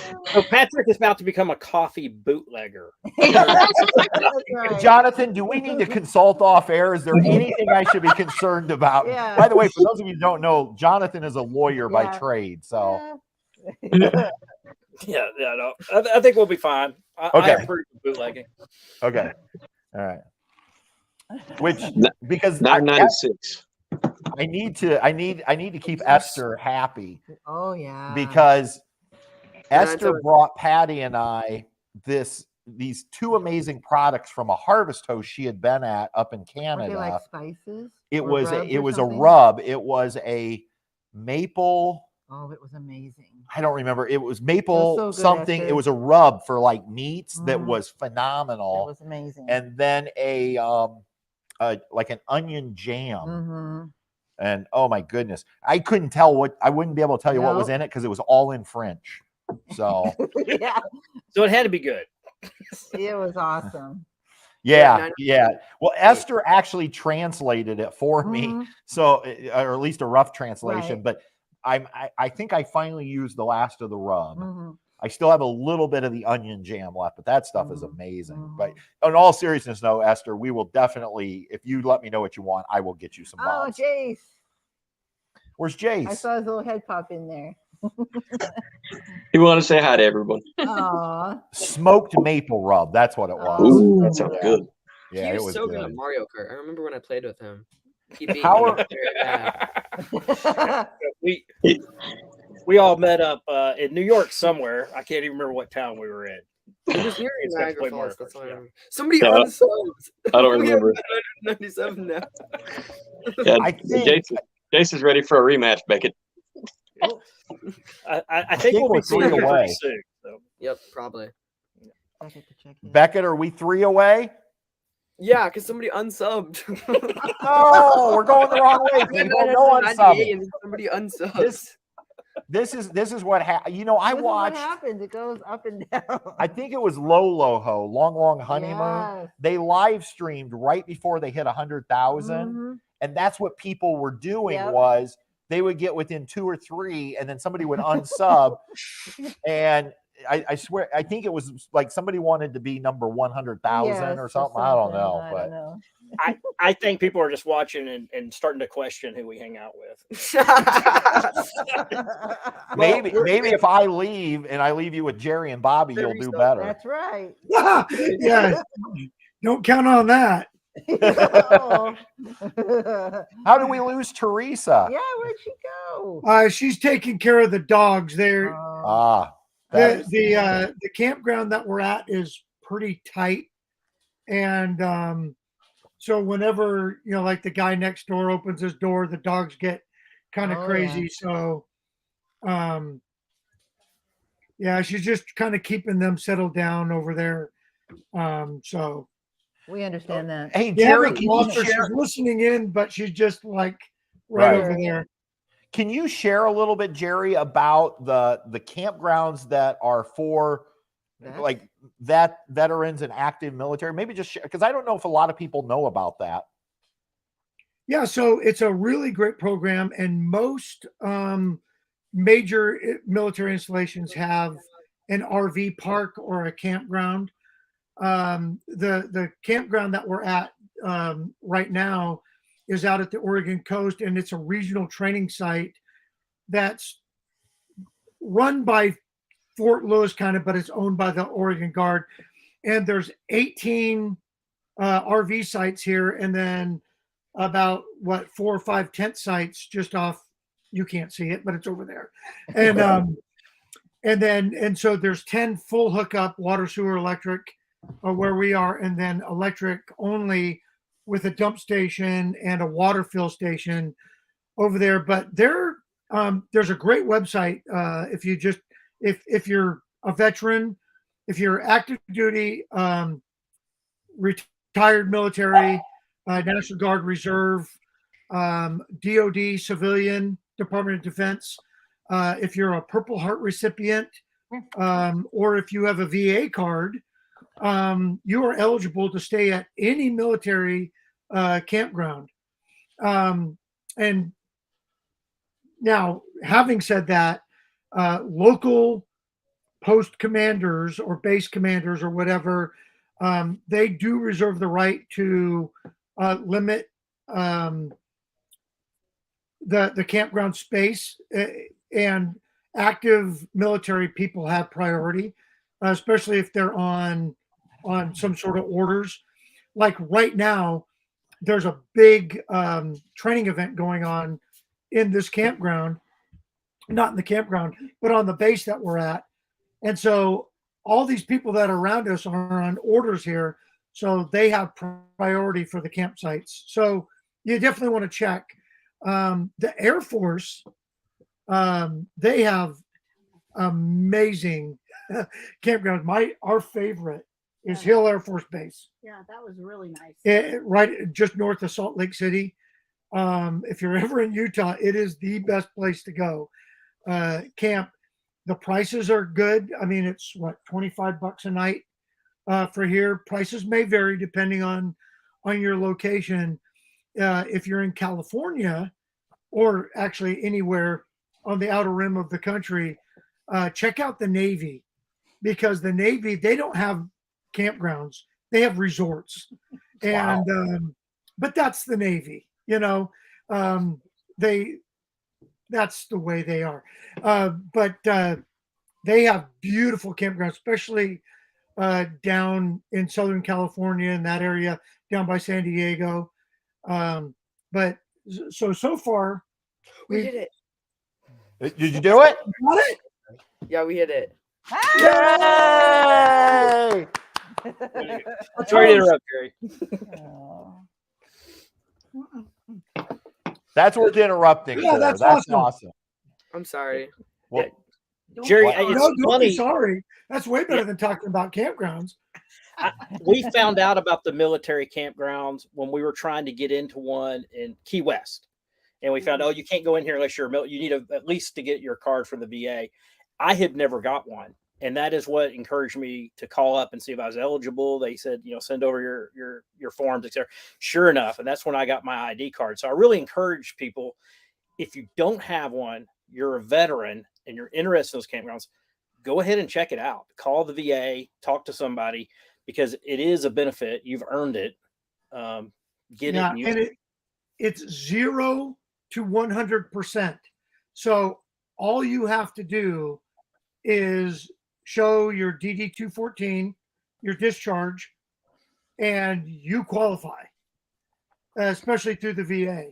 Patrick is about to become a coffee bootlegger. Right. Jonathan, do we need to consult off air? Is there anything I should be concerned about? Yeah. By the way, for those of you who don't know, Jonathan is a lawyer by trade. So no. I think we'll be fine. Okay. I approve of bootlegging. Okay. All right. Which because 996. I need to keep Esther happy. Oh yeah. Because Esther brought Patty and I these two amazing products from a harvest host she had been at up in Canada. Were they like spices? It was a rub. It was a maple. Oh, it was amazing. I don't remember. It was maple so good, something. Esther. It was a rub for like meats that was phenomenal. It was amazing. And then like an onion jam. Mm-hmm. And oh my goodness, I couldn't tell I wouldn't be able to tell you what was in it because it was all in French. So yeah. So it had to be good. It was awesome. Yeah. Well, Esther actually translated it for me. So, or at least a rough translation, but I think I finally used the last of the rub. I still have a little bit of the onion jam left, but that stuff is amazing. But in all seriousness, though, Esther, we will definitely, if you let me know what you want, I will get you some bombs. Oh, Jace. Where's Jace? I saw his little head pop in there. You want to say hi to everyone? Aww. Smoked maple rub. That's what it was. Ooh, that sounds good. Yeah, he was so good at Mario Kart. I remember when I played with him. He beat How me are- very bad. we all met up in New York somewhere. I can't even remember what town we were in. It was near It's got to Niagara play more Falls. That's all I yeah. remember. Somebody No, unsubbed. I don't We have remember. 197 now. Yeah, I think Jason's ready for a rematch, Beckett. I think we'll we're be seeing 3 you away. pretty soon. So. Yep, probably. I get to check in. Beckett, are we 3 away? Yeah, because somebody unsubbed. No, we're going the wrong way, people. No 998 unsubbing. and then somebody unsubbed. This is what you know. I This is what watched. happens. It goes up and down. I think it was Loho, Long Honeymoon. Yes. They live streamed right before they hit 100,000, Mhm. and that's what people were doing. Yep. Was they would get within 2 or 3, and then somebody would unsub, and I swear, I think it was like somebody wanted to be number 100,000 Yes, or something. I don't know, I but don't know. I think people are just watching and starting to question who we hang out with. maybe if I leave and I leave you with Jerry and Bobby, you'll do better. That's right. Yeah, don't count on that. Oh. How do we lose Teresa? Yeah, where'd she go? She's taking care of the dogs. There, The the campground that we're at is pretty tight, and so whenever like the guy next door opens his door, the dogs get kind of crazy. Yeah. So, yeah, she's just kind of keeping them settled down over there. So We understand that. hey, yeah, Jerry, can you she's share? listening in, but she's just like right over there. Can you share a little bit, Jerry, about the campgrounds that are for like veterans and active military? Maybe just share, because I don't know if a lot of people know about that. Yeah, so it's a really great program, and most major military installations have an RV park or a campground. The campground that we're at right now is out at the Oregon coast, and it's a regional training site that's run by Fort Lewis kind of, but it's owned by the Oregon Guard. And there's 18 RV sites here, and then about 4 or 5 tent sites just off. You can't see it, but it's over there. And so there's 10 full hookup water, sewer, electric where we are, and then electric only with a dump station and a water fill station over there. But there's a great website if you're a veteran, if you're active duty, retired military, National Guard, Reserve, DOD, civilian, Department of Defense. If you're a Purple Heart recipient, or if you have a VA card, you are eligible to stay at any military campground. And now, having said that, local post commanders or base commanders or whatever, they do reserve the right to limit the campground space, and active military people have priority, especially if they're on some sort of orders. Like right now, there's a big training event going on in this campground, not in the campground, but on the base that we're at. And so all these people that are around us are on orders here, so they have priority for the campsites. So you definitely want to check. The Air Force, they have amazing campgrounds. Our favorite is Hill Air Force Base. Yeah, that was really nice. Right just north of Salt Lake City. If you're ever in Utah, it is the best place to go. Camp. The prices are good. I mean, it's $25 a night for here. Prices may vary depending on your location. If you're in California, or actually anywhere on the outer rim of the country, check out the Navy, because the Navy, they don't have campgrounds, they have resorts. Wow. And but that's the Navy, that's the way they are. But they have beautiful campgrounds, especially down in Southern California, in that area, down by San Diego. But so far, we did it. Did you do it? Got it? Yeah, we hit it. Yay! Sorry to interrupt, Jerry. That's worth interrupting. Yeah, for. that's That's awesome. I'm sorry. Well, Jerry, What? it's No, don't funny. be sorry. That's way better than talking about campgrounds. We found out about the military campgrounds when we were trying to get into one in Key West. And we found, you can't go in here unless you're you need at least to get your card from the VA. I had never got one. And that is what encouraged me to call up and see if I was eligible. They said, send over your forms, etc. Sure enough. And that's when I got my ID card. So I really encourage people, if you don't have one, you're a veteran and you're interested in those campgrounds, go ahead and check it out. Call the VA, talk to somebody, because it is a benefit. You've earned it. Get it. And use it. It's 0 to 100%. So all you have to do is show your DD-214, your discharge, and you qualify, especially through the VA.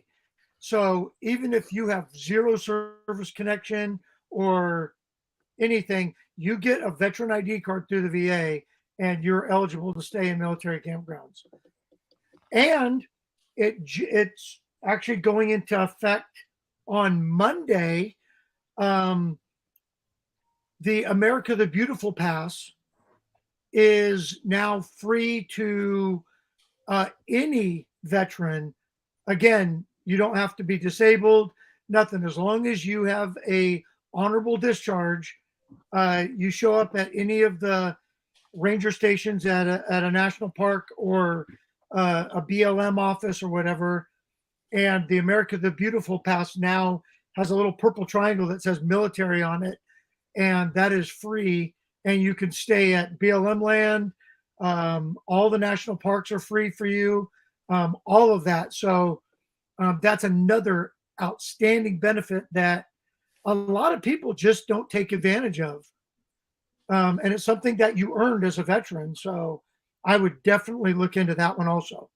So even if you have 0 service connection or anything, you get a veteran ID card through the VA and you're eligible to stay in military campgrounds. And it's actually going into effect on Monday. The America the Beautiful Pass is now free to any veteran. Again, you don't have to be disabled, nothing. As long as you have a honorable discharge, you show up at any of the ranger stations at a national park or a BLM office or whatever. And the America the Beautiful Pass now has a little purple triangle that says military on it. And that is free. And you can stay at BLM land. All the national parks are free for you. All of that. So that's another outstanding benefit that a lot of people just don't take advantage of. And it's something that you earned as a veteran. So I would definitely look into that one also.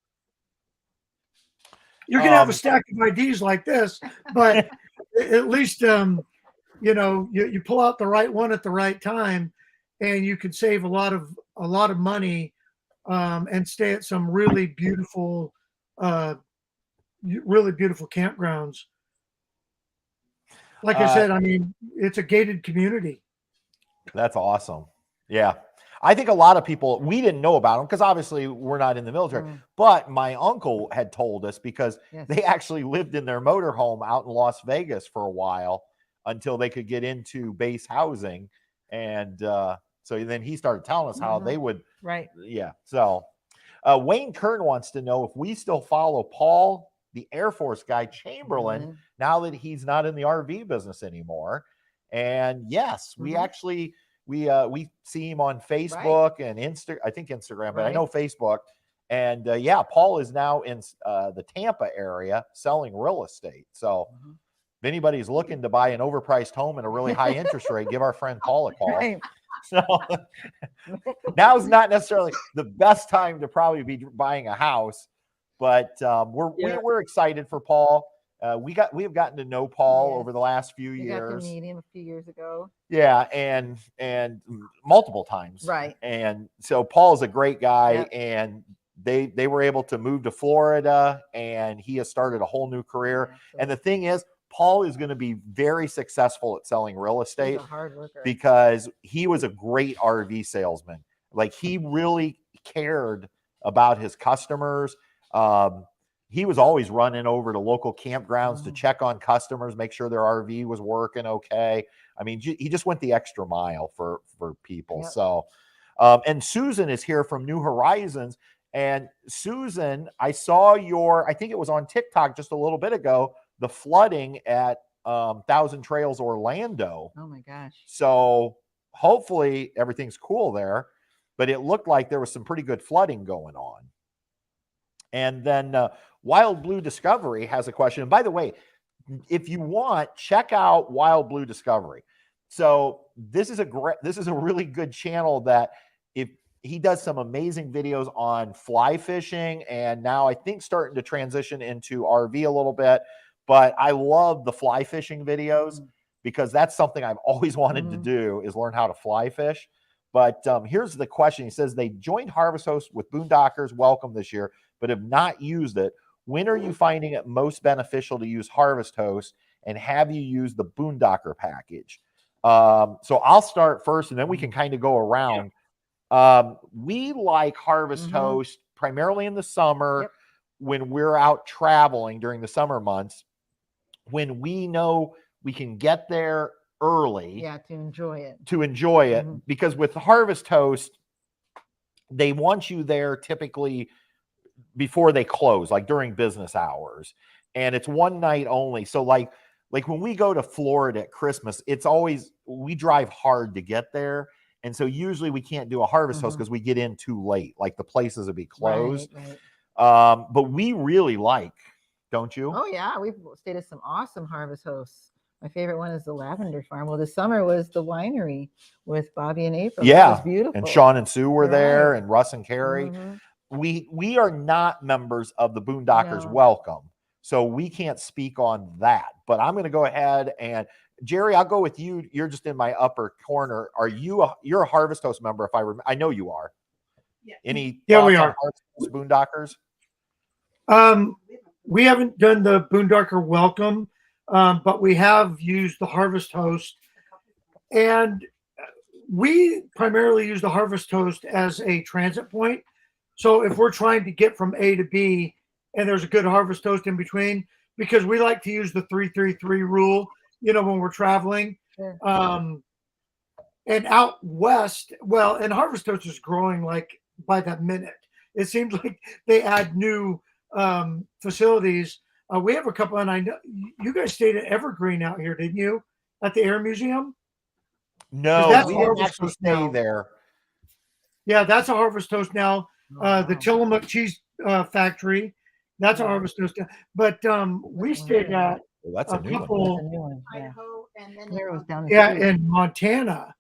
You're going to have a stack of IDs like this, but at least, you pull out the right one at the right time and you can save a lot of money and stay at some really beautiful campgrounds. Like I said, I mean, it's a gated community. That's awesome. Yeah. I think a lot of people, we didn't know about them because obviously we're not in the military, but my uncle had told us because they actually lived in their motorhome out in Las Vegas for a while until they could get into base housing. And so then he started telling us how they would. Right. Yeah. So Wayne Kern wants to know if we still follow Paul, the Air Force guy, Chamberlain, now that he's not in the RV business anymore. And yes, we actually, we see him on Facebook and Instagram, but I know Facebook. And Paul is now in the Tampa area selling real estate. So if anybody's looking to buy an overpriced home at a really high interest rate, give our friend Paul a call. Right. So now's not necessarily the best time to probably be buying a house, but we're excited for Paul. We have gotten to know Paul over the last few years. Got to meet him a few years ago. Yeah, and multiple times. Right. And so Paul's a great guy, and they were able to move to Florida, and he has started a whole new career. And the thing is, Paul is going to be very successful at selling real estate. He's a hard worker. Because he was a great RV salesman. Like, he really cared about his customers. He was always running over to local campgrounds to check on customers, make sure their RV was working okay. I mean, he just went the extra mile for people. So, and Susan is here from New Horizons. And Susan, I saw I think it was on TikTok just a little bit ago, the flooding at Thousand Trails Orlando. Oh my gosh. So hopefully everything's cool there, but it looked like there was some pretty good flooding going on. And then Wild Blue Discovery has a question. And by the way, if you want, check out Wild Blue Discovery. So this is a really good channel that he does some amazing videos on fly fishing, and now I think starting to transition into RV a little bit. But I love the fly fishing videos. because that's something I've always wanted to do, is learn how to fly fish. But here's the question. He says they joined Harvest Host with Boondockers Welcome this year, but have not used it. When are you finding it most beneficial to use Harvest Host, and have you used the Boondocker package? So I'll start first, and then we can kind of go around. We like Harvest Host primarily in the summer when we're out traveling during the summer months, when we know we can get there early. Yeah, to enjoy it. Because with Harvest Host, they want you there typically before they close, like during business hours. And it's one night only. So like when we go to Florida at Christmas, it's always, we drive hard to get there. And so usually we can't do a Harvest Host because we get in too late. Like the places will be closed. Right. But we really like, don't you? Oh yeah, we've stayed at some awesome Harvest Hosts. My favorite one is the Lavender Farm. Well, this summer was the winery with Bobby and April. Yeah, it was beautiful. And Sean and Sue were there, and Russ and Carrie. We are not members of the Boondockers Welcome, so we can't speak on that. But I'm going to go ahead and Jerry, I'll go with you. You're just in my upper corner. Are you you're a Harvest Host member? If I know you are. Yeah. Any? Yeah, we are. Boondockers. We haven't done the Boondocker Welcome, but we have used the Harvest Host, and we primarily use the Harvest Host as a transit point. So if we're trying to get from A to B, and there's a good Harvest Host in between, because we like to use the 333 rule, when we're traveling. And out west, well, and Harvest Host is growing like by the minute. It seems like they add new facilities. We have a couple, and I know you guys stayed at Evergreen out here, didn't you? At the Air Museum? No, we didn't actually stay there. Yeah, that's a Harvest Host now. The Tillamook Cheese Factory, that's a Harvest Host. But we stayed at that's a new couple, one. Idaho, and then There was down the street. in Montana.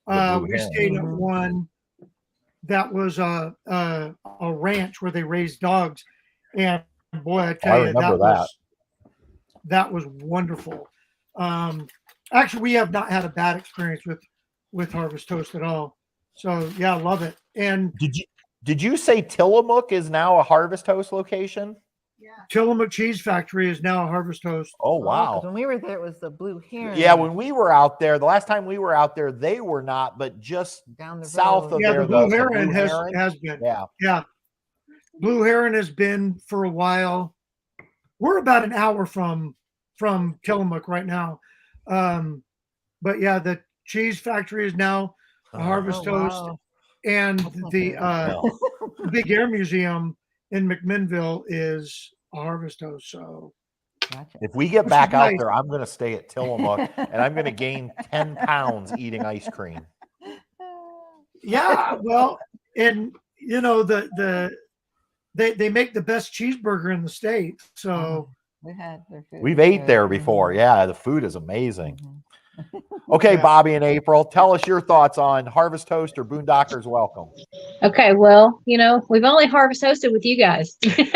We stayed at one that was a ranch where they raised dogs, and boy, I tell you, that was wonderful. Actually, we have not had a bad experience with Harvest Host at all. So yeah, I love it. And did you say Tillamook is now a Harvest Host location? Yeah. Tillamook Cheese Factory is now a Harvest Host. Oh wow! When we were there, it was the Blue Heron. Yeah, when we were out there, the last time we were out there, they were not, but just down the south road. of there. The Blue Heron has been. Yeah. Blue Heron has been for a while. We're about an hour from Tillamook right now. But yeah, the cheese factory is now a Harvest Host. Wow. And the Big Air Museum in McMinnville is a Harvest Host. So if we get back out there, I'm going to stay at Tillamook and I'm going to gain 10 pounds eating ice cream. Yeah, well, and they make the best cheeseburger in the state. So we've had their food. We've ate there before. Yeah, the food is amazing. Okay, Bobby and April, tell us your thoughts on Harvest Host or Boondockers Welcome. Okay, well, we've only Harvest Hosted with you guys. Is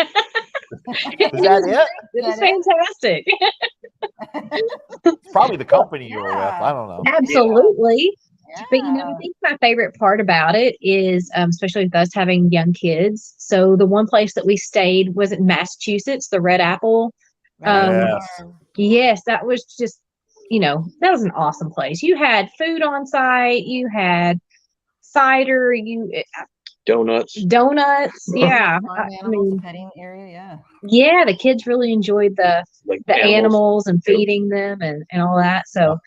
that it? It was fantastic. It's probably the company you were with. I don't know. Absolutely. Yeah. But I think my favorite part about it is, especially with us having young kids. So the one place that we stayed was in Massachusetts, the Red Apple. Yes, that was just, that was an awesome place. You had food on site, you had cider, donuts. Yeah. Petting area. Yeah. The kids really enjoyed the animals and feeding them and all that. So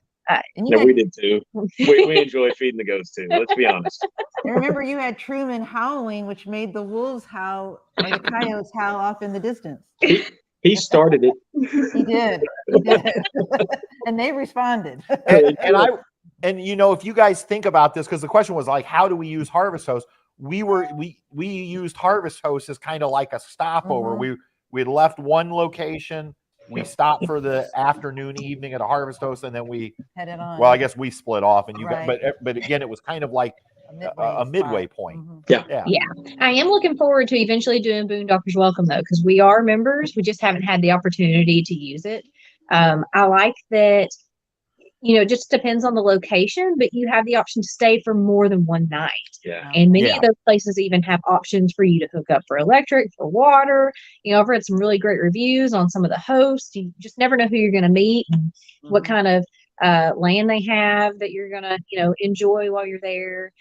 we did too. We enjoy feeding the goats too. Let's be honest. I remember you had Truman howling, which made the wolves howl or the coyotes howl off in the distance. He started it. He did. And they responded. And if you guys think about this, because the question was like, how do we use Harvest Host? We used Harvest Host as kind of like a stopover. We had left one location, we stopped for the afternoon, evening at a Harvest Host, and then we headed on. Well, I guess we split off, and Right. but again, it was kind of like a midway point. Yeah. I am looking forward to eventually doing Boondockers Welcome though, because we are members. We just haven't had the opportunity to use it. I like that just depends on the location, but you have the option to stay for more than one night. Yeah. And many of those places even have options for you to hook up for electric, for water. I've read some really great reviews on some of the hosts. You just never know who you're going to meet and what kind of land they have that you're going to, enjoy while you're there.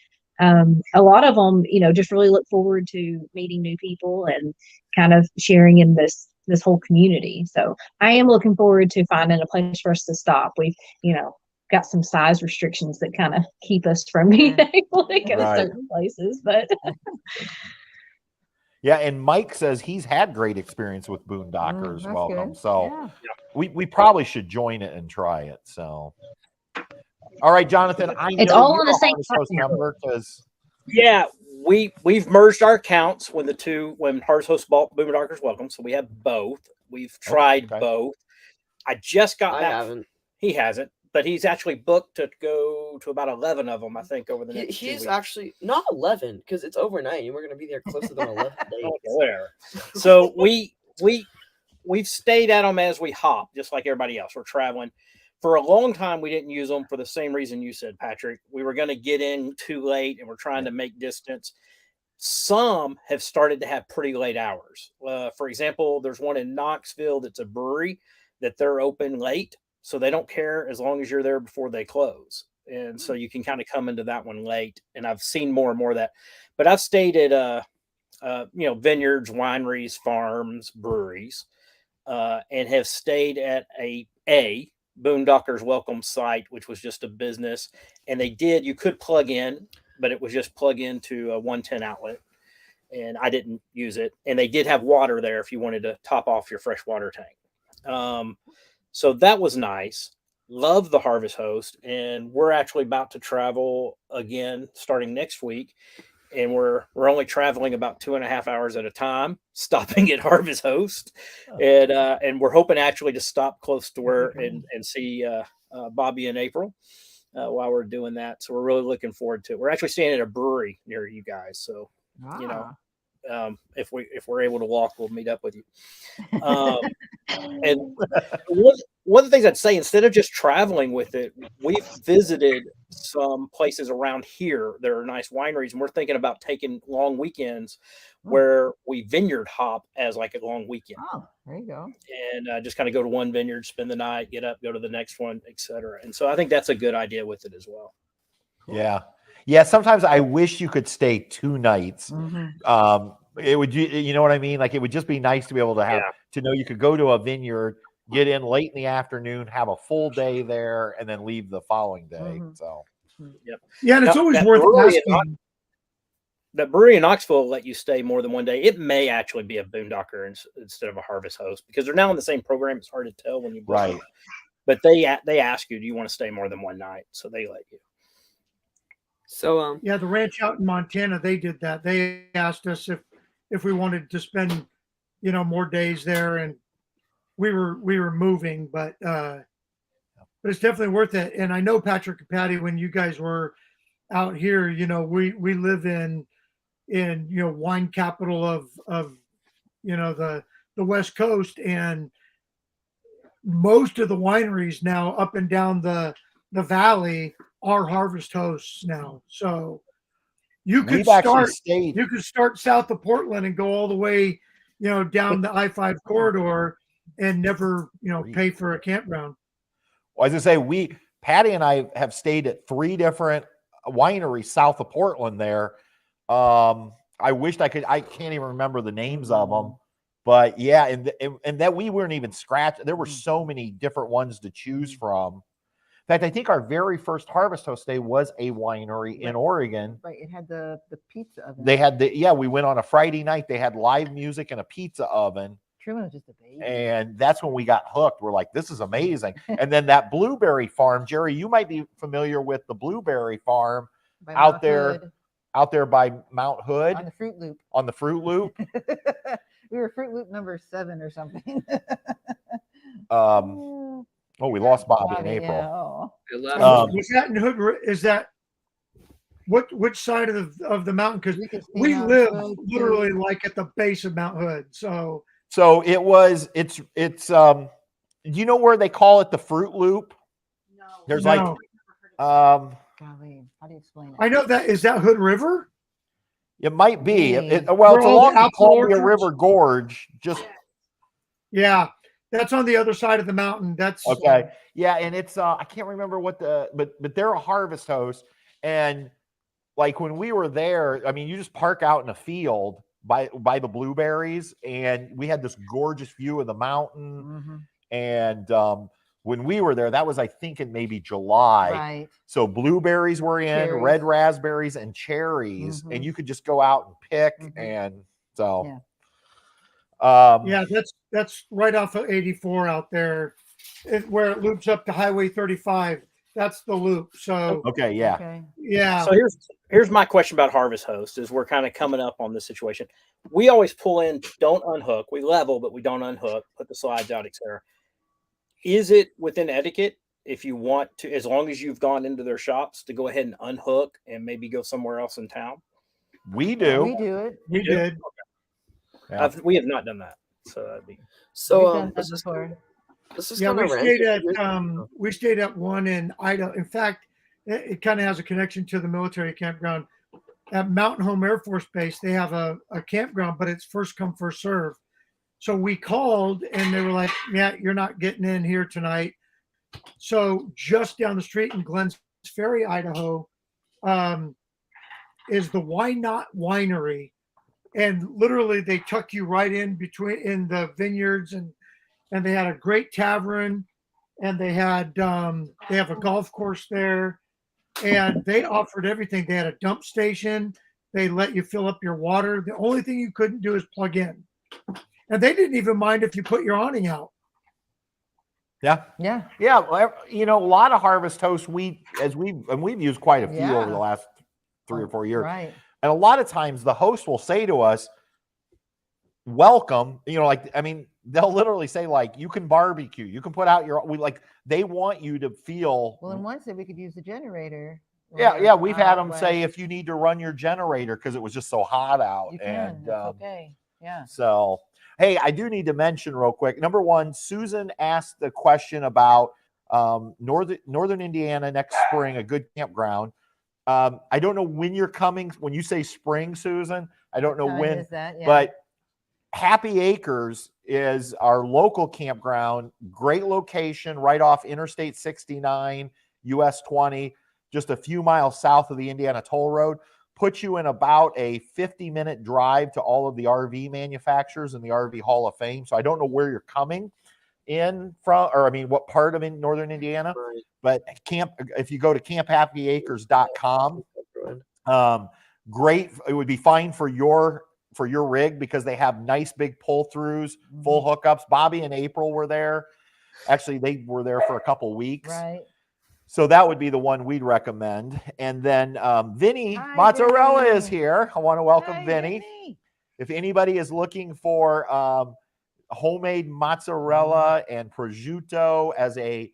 A lot of them, just really look forward to meeting new people and kind of sharing in this whole community. So I am looking forward to finding a place for us to stop. We've, got some size restrictions that kind of keep us from being able to go to certain places, but yeah. And Mike says he's had great experience with Boondockers. Welcome. Good. So we probably should join it and try it. So, all right, Jonathan, I know it's all you're on the same Harvest Host member because Yeah, we've merged our accounts when Harvest Host bought Boondockers Welcome, so we have both. We've tried both. I just got I back. haven't. He hasn't, but he's actually booked to go to about 11 of them, I think, over the next 2 weeks. He's actually not 11 because it's overnight and we're going to be there closer than 11 days. There. So we've stayed at them as we hop, just like everybody else. We're traveling. For a long time, we didn't use them for the same reason you said, Patrick. We were going to get in too late and we're trying to make distance. Some have started to have pretty late hours. For example, there's one in Knoxville that's a brewery that they're open late. So they don't care as long as you're there before they close. And so you can kind of come into that one late. And I've seen more and more of that. But I've stayed at, vineyards, wineries, farms, breweries, and have stayed at a Boondockers Welcome site, which was just a business. And you could plug in, but it was just plug into a 110 outlet. And I didn't use it. And they did have water there if you wanted to top off your fresh water tank. So that was nice. Love the Harvest Host. And we're actually about to travel again starting next week. And we're only traveling about 2.5 hours at a time, stopping at Harvest Host. And we're hoping actually to stop close to where and see Bobby in April while we're doing that. So we're really looking forward to it. We're actually staying at a brewery near you guys. So, if we're able to walk, we'll meet up with you. And one of the things I'd say, instead of just traveling with it, we've visited some places around here. There are nice wineries, and we're thinking about taking long weekends where we vineyard hop as like a long weekend. Oh, there you go. And just kind of go to one vineyard, spend the night, get up, go to the next one, etc. And so I think that's a good idea with it as well. Yeah. Yeah, sometimes I wish you could stay 2 nights. It would, you know what I mean? Like it would just be nice to be able to have to know you could go to a vineyard, get in late in the afternoon, have a full day there, and then leave the following day. So, yeah, and it's always worth asking. That brewery in Knoxville will let you stay more than one day. It may actually be a Boondocker instead of a Harvest Host because they're now in the same program. It's hard to tell when you book them. But they ask you, do you want to stay more than one night? So they let you. So yeah, the ranch out in Montana, they did that. They asked us if we wanted to spend, more days there, and we were moving, but it's definitely worth it. And I know Patrick and Patty, when you guys were out here, we live in wine capital of the West Coast, and most of the wineries now up and down the valley are Harvest Hosts now. So you could start south of Portland and go all the way, down the I-5 corridor and never, pay for a campground. Well, as I say, Patty and I have stayed at 3 different wineries south of Portland there. I wished I can't even remember the names of them, but yeah. And that we weren't even scratched. There were so many different ones to choose from. In fact, I think our very first Harvest Host day was a winery in Oregon. Right. It had the pizza oven. They had we went on a Friday night. They had live music and a pizza oven. Truman was just a baby. And that's when we got hooked. We're like, this is amazing. And then that blueberry farm, Jerry, you might be familiar with the blueberry farm out there by Mount Hood. On the Fruit Loop. On the Fruit Loop. We were Fruit Loop number 7 or something. Oh, we lost Bobby in April. Yeah. Was that in Hood? Is that which side of the mountain? Because we live literally like at the base of Mount Hood. So it's do you know where they call it the Fruit Loop? No. There's No. Golly, how do you explain it? I know that. Is that Hood River? it might be. Maybe. Well, Where it's all along the the apple Columbia orchards- River Gorge. Just Yeah, that's on the other side of the mountain. That's okay. Yeah, and it's I can't remember what but they're a harvest host, and like when we were there, I mean, you just park out in a field by the blueberries, and we had this gorgeous view of the mountain. Mm-hmm. And when we were there, that was, I think, in maybe July. Right. So blueberries were in, Cherries. red raspberries and cherries, Mhm. and you could just go out and pick. Mhm. And so, yeah, that's right off of 84 out there, where it loops up to Highway 35. That's the loop. So okay, yeah. Okay. yeah, So here's my question about Harvest Host as we're kind of coming up on this situation. We always pull in, don't unhook. We level, but we don't unhook, put the slides out, etc. Is it within etiquette if you want to, as long as you've gone into their shops, to go ahead and unhook and maybe go somewhere else in town? We do. We do it. we did. Yeah. We have not done that. So that'd be So We've done that this is before. Yeah, kinda random. we stayed at one in Idaho. In fact, it kind of has a connection to the military campground at Mountain Home Air Force Base. They have a campground, but it's first come, first serve. So we called and they were like, "Yeah, you're not getting in here tonight." So just down the street in Glens Ferry, Idaho, is the Why Not Winery, and literally they tuck you right in between the vineyards, and they had a great tavern, and they have a golf course there, and they offered everything. They had a dump station. They let you fill up your water. The only thing you couldn't do is plug in, and they didn't even mind if you put your awning out. Yeah. Yeah. Yeah. Well, a lot of Harvest Hosts, we've used quite a few Yeah. over the last 3 or 4 years. Right. And a lot of times the host will say to us, welcome, they'll literally say, like, you can barbecue, you can put out they want you to feel. Well, in one said we could use the generator. Yeah. We've had them But say, if you need to run your generator because it was just so hot out. you can. And That's okay. Yeah. so, hey, I do need to mention real quick. Number one, Susan asked the question about Northern Indiana next spring, a good campground. I don't know when you're coming. When you say spring, Susan, I don't know Time when, is that? Yeah. but Happy Acres is our local campground. Great location right off Interstate 69, US 20, just a few miles south of the Indiana Toll Road. Puts you in about a 50-minute drive to all of the RV manufacturers and the RV Hall of Fame. So I don't know where you're coming in from, or what part of Northern Indiana, but if you go to camphappyacres.com, great. It would be fine for your rig because they have nice big pull-throughs, full hookups. Bobby and April were there. Actually, they were there for a couple weeks. Right. So that would be the one we'd recommend. And then Vinny Hi, Mozzarella Vinny. is here. I want to welcome Hi, Vinny. If anybody is looking for homemade mozzarella and prosciutto as a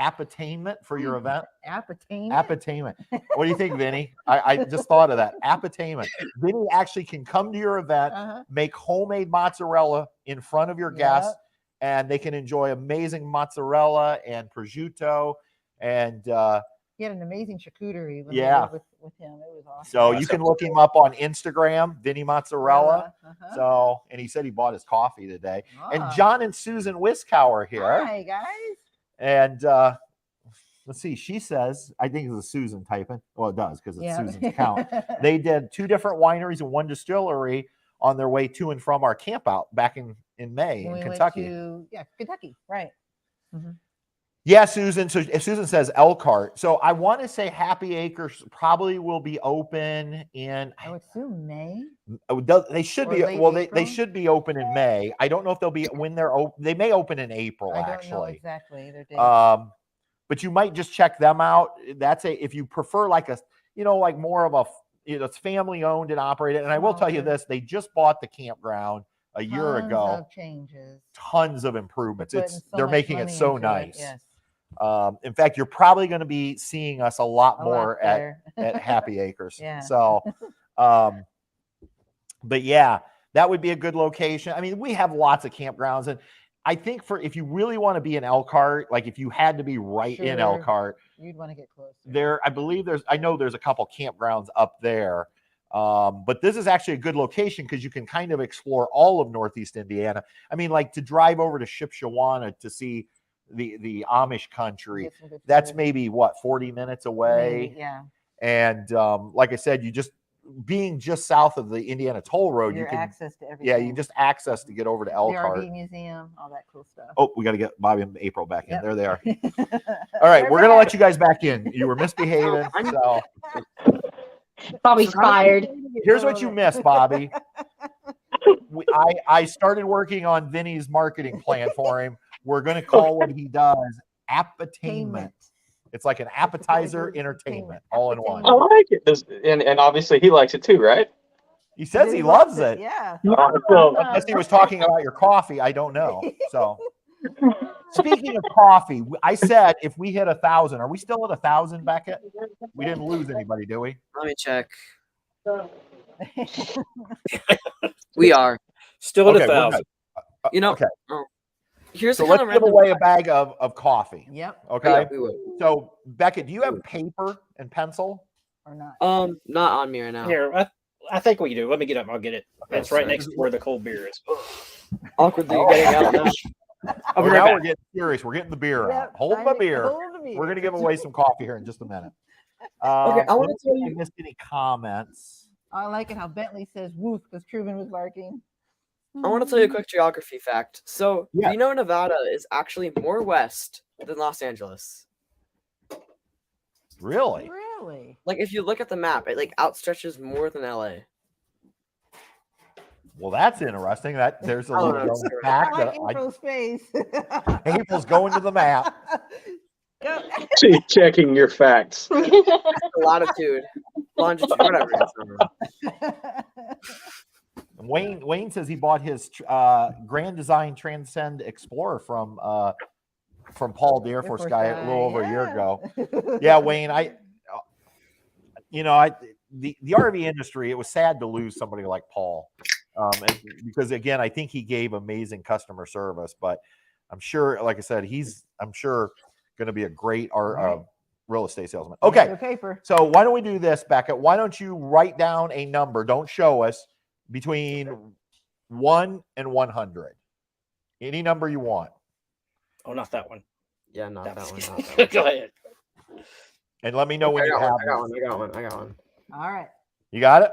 appetainment for your event. Appetainment. What do you think, Vinny? I just thought of that. Appetainment. Vinny actually can come to your event, make homemade mozzarella in front of your guests, and they can enjoy amazing mozzarella and prosciutto. And he had an amazing charcuterie with him. It was awesome. So you can look him up on Instagram, Vinny Mozzarella. So, and he said he bought his coffee today. And John and Susan Wiskow are here. Hi, guys. And let's see, she says, I think it's a Susan typing. Well, it does because it's Susan's account. They did 2 different wineries and 1 distillery on their way to and from our camp out back in May in Kentucky. Kentucky, right. Mm-hmm. Yeah, Susan. So if Susan says Elkhart, so I want to say Happy Acres probably will be open in. I would assume May. They should be. Well, they should be open in May. I don't know if they'll be when they're open. They may open in April. I don't actually know exactly their date. But you might just check them out. That's if you prefer like more of a it's family owned and operated. And I will tell you this: they just bought the campground a year ago. Tons of changes. Tons of improvements. They're making it so nice. Yes. In fact, you're probably going to be seeing us a lot more at Happy Acres. Yeah. So, but yeah, that would be a good location. I mean, we have lots of campgrounds, and I think for if you really want to be in Elkhart, like if you had to be right in Sure. Elkhart, You'd want to get closer. I know there's a couple campgrounds up there. But this is actually a good location because you can kind of explore all of Northeast Indiana. I mean, like to drive over to Shipshewana to see the Amish country, that's maybe what, 40 minutes away. Maybe, yeah. And like I said, you just being just south of the Indiana Toll Road, you can access to everything. Yeah, you just access to get over to Elkhart. The RV museum, all that cool stuff. Oh, we got to get Bobby and April back in. There they are. All right, we're gonna let you guys back in. You were misbehaving, so Bobby's fired. here's what you missed, Bobby. I started working on Vinny's marketing plan for him. We're gonna call what he does appetainment. It's like an appetizer entertainment all in one. I like it. And obviously he likes it too, right? He says he loves it. Yeah. Unless he was talking about your coffee, I don't know. So speaking of coffee, I said if we hit 1,000, are we still at 1,000, Beckett? We didn't lose anybody, do we? Let me check. We are Still at Okay, 1,000. You know. Okay. Here's So the let's kind of give random away a bag of coffee. Yep. Okay. Yeah, we would. So Beckett, do you have paper and pencil? Or not. Not on me right now. Here, I think we do. Let me get up. I'll get it. It's right next to where the cold beer is. Awkwardly getting out now. Oh, be right now back. we're getting serious. We're getting the beer out. Yep, Hold my beer. hold the beer. We're gonna give away some coffee here in just a minute. Okay, I want to tell I you. missed any comments. I like it how Bentley says woof because Truman was barking. I want to tell you a quick geography fact. So, Yeah. Reno, Nevada is actually more west than Los Angeles. Really? Really? Like, if you look at the map, it like outstretches more than LA. Well, that's interesting. That there's a Oh, little no, known sure. fact I like that April's face. April's going to the map. Go. She's checking your facts. Latitude, longitude, whatever it is. Wayne says he bought his Grand Design Transcend Explorer from Paul, the Air Force guy, a little over a year ago. Yeah, Wayne, the RV industry, it was sad to lose somebody like Paul, because again, I think he gave amazing customer service, but I'm sure, like I said, I'm sure going to be a great real estate salesman. Okay, Paper. so why don't we do this, Beckett? Why don't you write down a number? Don't show us. Between 1 and 100. Any number you want. Oh, not that one. Yeah, not that one. Not that one. Go ahead. And let me know when you have I got one. All right. You got it?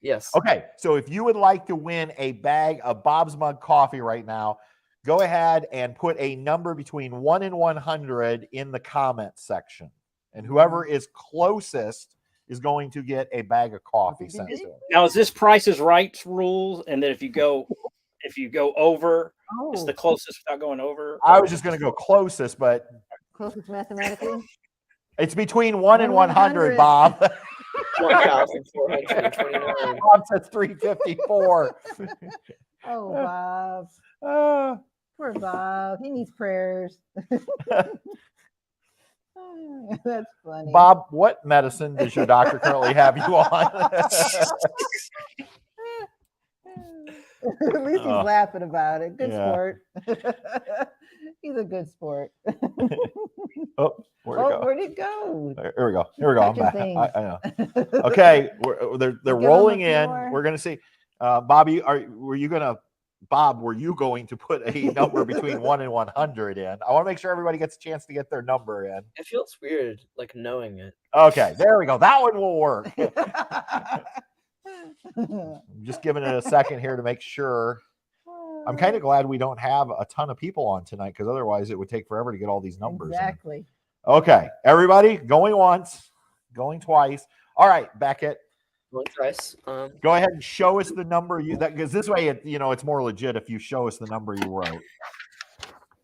Yes. Okay. So if you would like to win a bag of Bob's Mug coffee right now, go ahead and put a number between 1 and 100 in the comments section. And whoever is closest is going to get a bag of coffee sent to them. Now, is this Price is Right rules? And then if you go over, it's the closest without going over. I was just going to go closest, but Closest mathematically. it's between 1 and 100, Bob. 1,429. Bob says 354. Oh, Bob. Poor Bob. He needs prayers. That's funny. Bob, what medicine does your doctor currently have you on? At least he's laughing about it. Good Yeah. sport. He's a good sport. Where'd it go? Where'd it go? Here we go. I'm back. Catching I know. Okay, they're Give 'em rolling a in. floor. We're gonna see. Bobby, were you going to put a number between 1 and 100 in? I want to make sure everybody gets a chance to get their number in. It feels weird, like knowing it. Okay, there we go. That one will work. I'm just giving it a second here to make sure. I'm kind of glad we don't have a ton of people on tonight, because otherwise it would take forever to get all these numbers in. Exactly. Okay, everybody, going once, going twice. All right, Beckett. One price. Go ahead and show us the number because this way it's more legit if you show us the number you wrote.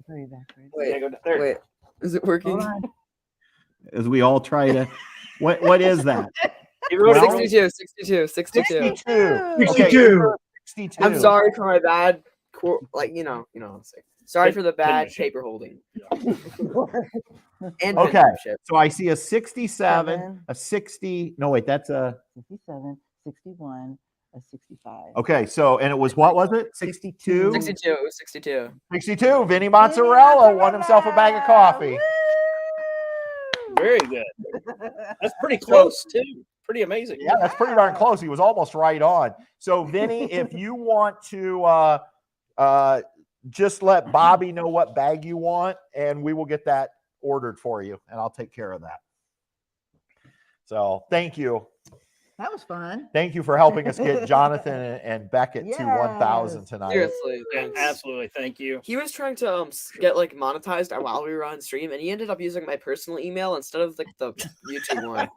Wait, is it working? As we all try to, what is that? 62. 62. 62. I'm sorry for my bad, sorry for the bad paper holding. And Okay, penmanship. so I see a 67, a 60. No, wait, that's a 67, 61, That's 65. Okay, so and it was what was it? 62? 62. It was 62. 62. Vinny Mozzarella won himself a bag of coffee. Very good. That's pretty close too. Pretty amazing. Yeah, that's pretty darn close. He was almost right on. So, Vinny, if you want to just let Bobby know what bag you want, and we will get that ordered for you, and I'll take care of that. So, thank you. That was fun. Thank you for helping us get Jonathan and Beckett to 1,000 tonight. Seriously, Yeah, thanks. absolutely. Thank you. He was trying to get like monetized while we were on stream, and he ended up using my personal email instead of like the YouTube one.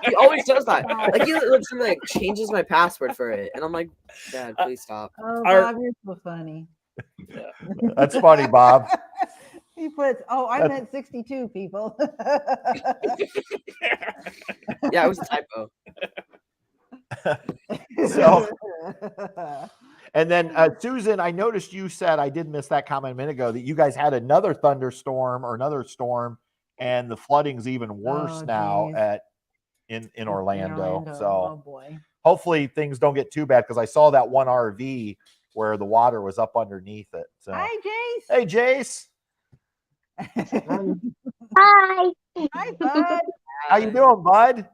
He always does that. Like he like changes my password for it, and I'm like, Dad, please stop. Oh, Our- Bob, you're so funny. That's funny, Bob. He puts, oh, I meant 62 people. Yeah, it was a typo. So, and then Susan, I noticed you said, I did miss that comment a minute ago, that you guys had another thunderstorm or another storm, and the flooding's even worse now geez. in Orlando. So oh boy. hopefully things don't get too bad, because I saw that one RV where the water was up underneath it. So Hi, Jace. hey, Jace. Hi. Hi, bud. How you doing, bud?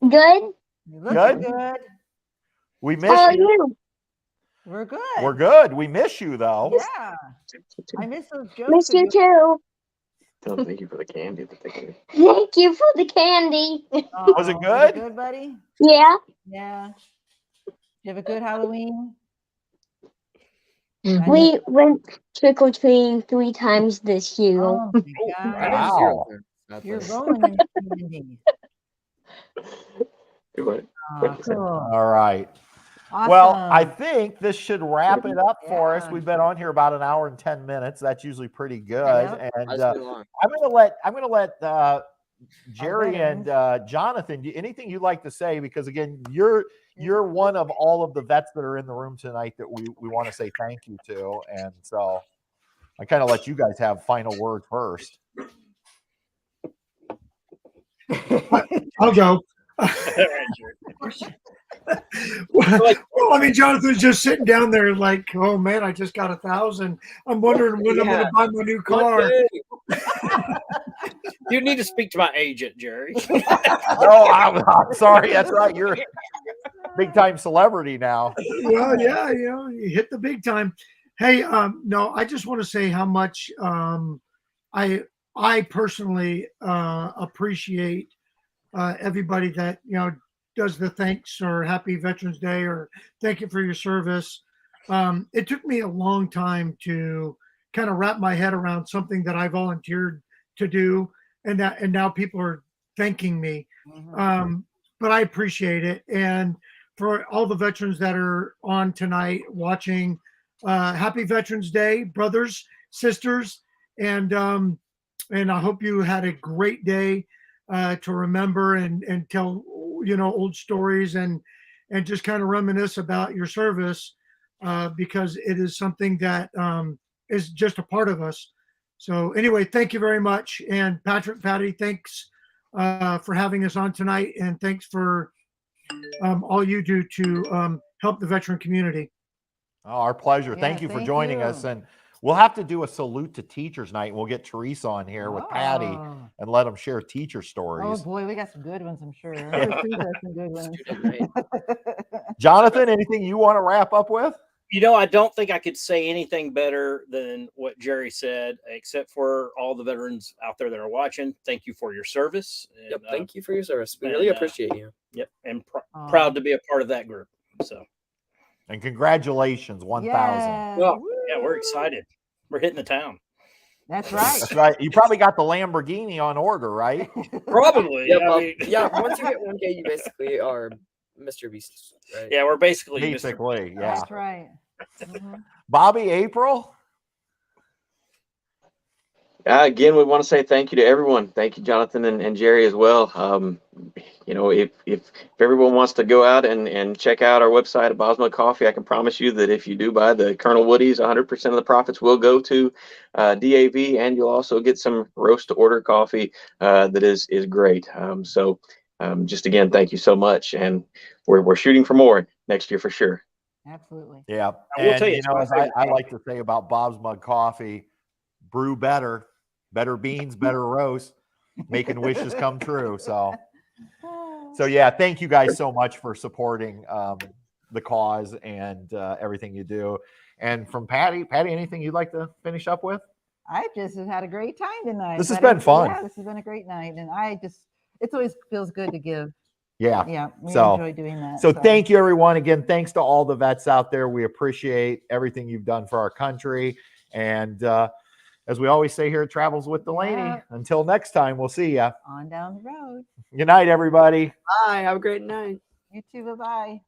Good. You look good. We miss How are you. you? We're good. We're good. We miss you, though. Yeah. I miss those jokes. Miss of you too. Thank you for the candy. Thank you for the candy. Was it good? good, buddy? Yeah. Yeah. You have a good Halloween? We went trick or treating 3 times this year. Oh, my I God. did 0 Wow. there. Not You're this. rolling in the candy. Oh, cool. All right. Awesome. Well, I think this should wrap it up for us. Yeah. We've been on here about an hour and 10 minutes. That's usually pretty good. Yep. And That's too long. I'm gonna let Jerry and Jonathan, anything you'd like to say, because again, you're one of all of the vets that are in the room tonight that we want to say thank you to. And so I kind of let you guys have final word first. I'll go. Well, I mean, Jonathan's just sitting down there like, oh man, I just got 1,000. I'm wondering when I'm going to buy my new car. You need to speak to my agent, Jerry. Oh, I'm sorry. That's right. You're a big time celebrity now. Well, yeah, you hit the big time. Hey, no, I just want to say how much I personally appreciate everybody that does the thanks or Happy Veterans Day or thank you for your service. It took me a long time to kind of wrap my head around something that I volunteered to do, and now people are thanking me. But I appreciate it. And for all the veterans that are on tonight watching, Happy Veterans Day, brothers, sisters, and I hope you had a great day to remember and tell old stories and just kind of reminisce about your service, because it is something that is just a part of us. So anyway, thank you very much. And Patrick, Patty, thanks for having us on tonight, and thanks for all you do to help the veteran community. Oh, our pleasure. Yeah, thank you for thank joining you. us. And we'll have to do a salute to teachers night. And we'll get Teresa on here with Patty Oh. and let them share teacher Oh stories. boy, we got some good ones, I'm sure. We've got some good ones. Jonathan, anything you want to wrap up with? I don't think I could say anything better than what Jerry said, except for all the veterans out there that are watching. Thank you for your service. And, Yep, thank you for your service. We and, really appreciate you. Yep, and proud to be a part of that group. So, And congratulations, 1,000. Yeah. well, yeah, we're excited. We're hitting the town. That's right. That's right. You probably got the Lamborghini on order, right? Probably. Yeah, I mean, once you hit 1K, you basically are Mr. Beast, right? yeah, we're basically Basically, yeah. That's right. Mhm. Bobby, April? Again, we want to say thank you to everyone. Thank you, Jonathan and Jerry as well. If everyone wants to go out and check out our website at Bosma Coffee, I can promise you that if you do buy the Colonel Woodies, 100% of the profits will go to DAV, and you'll also get some roast to order coffee that is great. Just again, thank you so much, and we're shooting for more. next year for sure. Absolutely. Yeah. I will And tell you, you it's know, my as I favorite like to say about Bob's Mug Coffee, brew better, better beans, better roast, making wishes come true. So yeah, thank you guys so much for supporting the cause and everything you do. And from Patty, anything you'd like to finish up with? I just have had a great time tonight. This has been fun. Yeah, this has been a great night, and it always feels good to give. Yeah. Yeah, we So enjoy doing that. So thank you, everyone. Again, thanks to all the vets out there. We appreciate everything you've done for our country. And as we always say here at Travels with Delaney, Yeah. until next time, we'll see you. On down the road. Good night, everybody. Bye. Have a great night. You too. Bye-bye.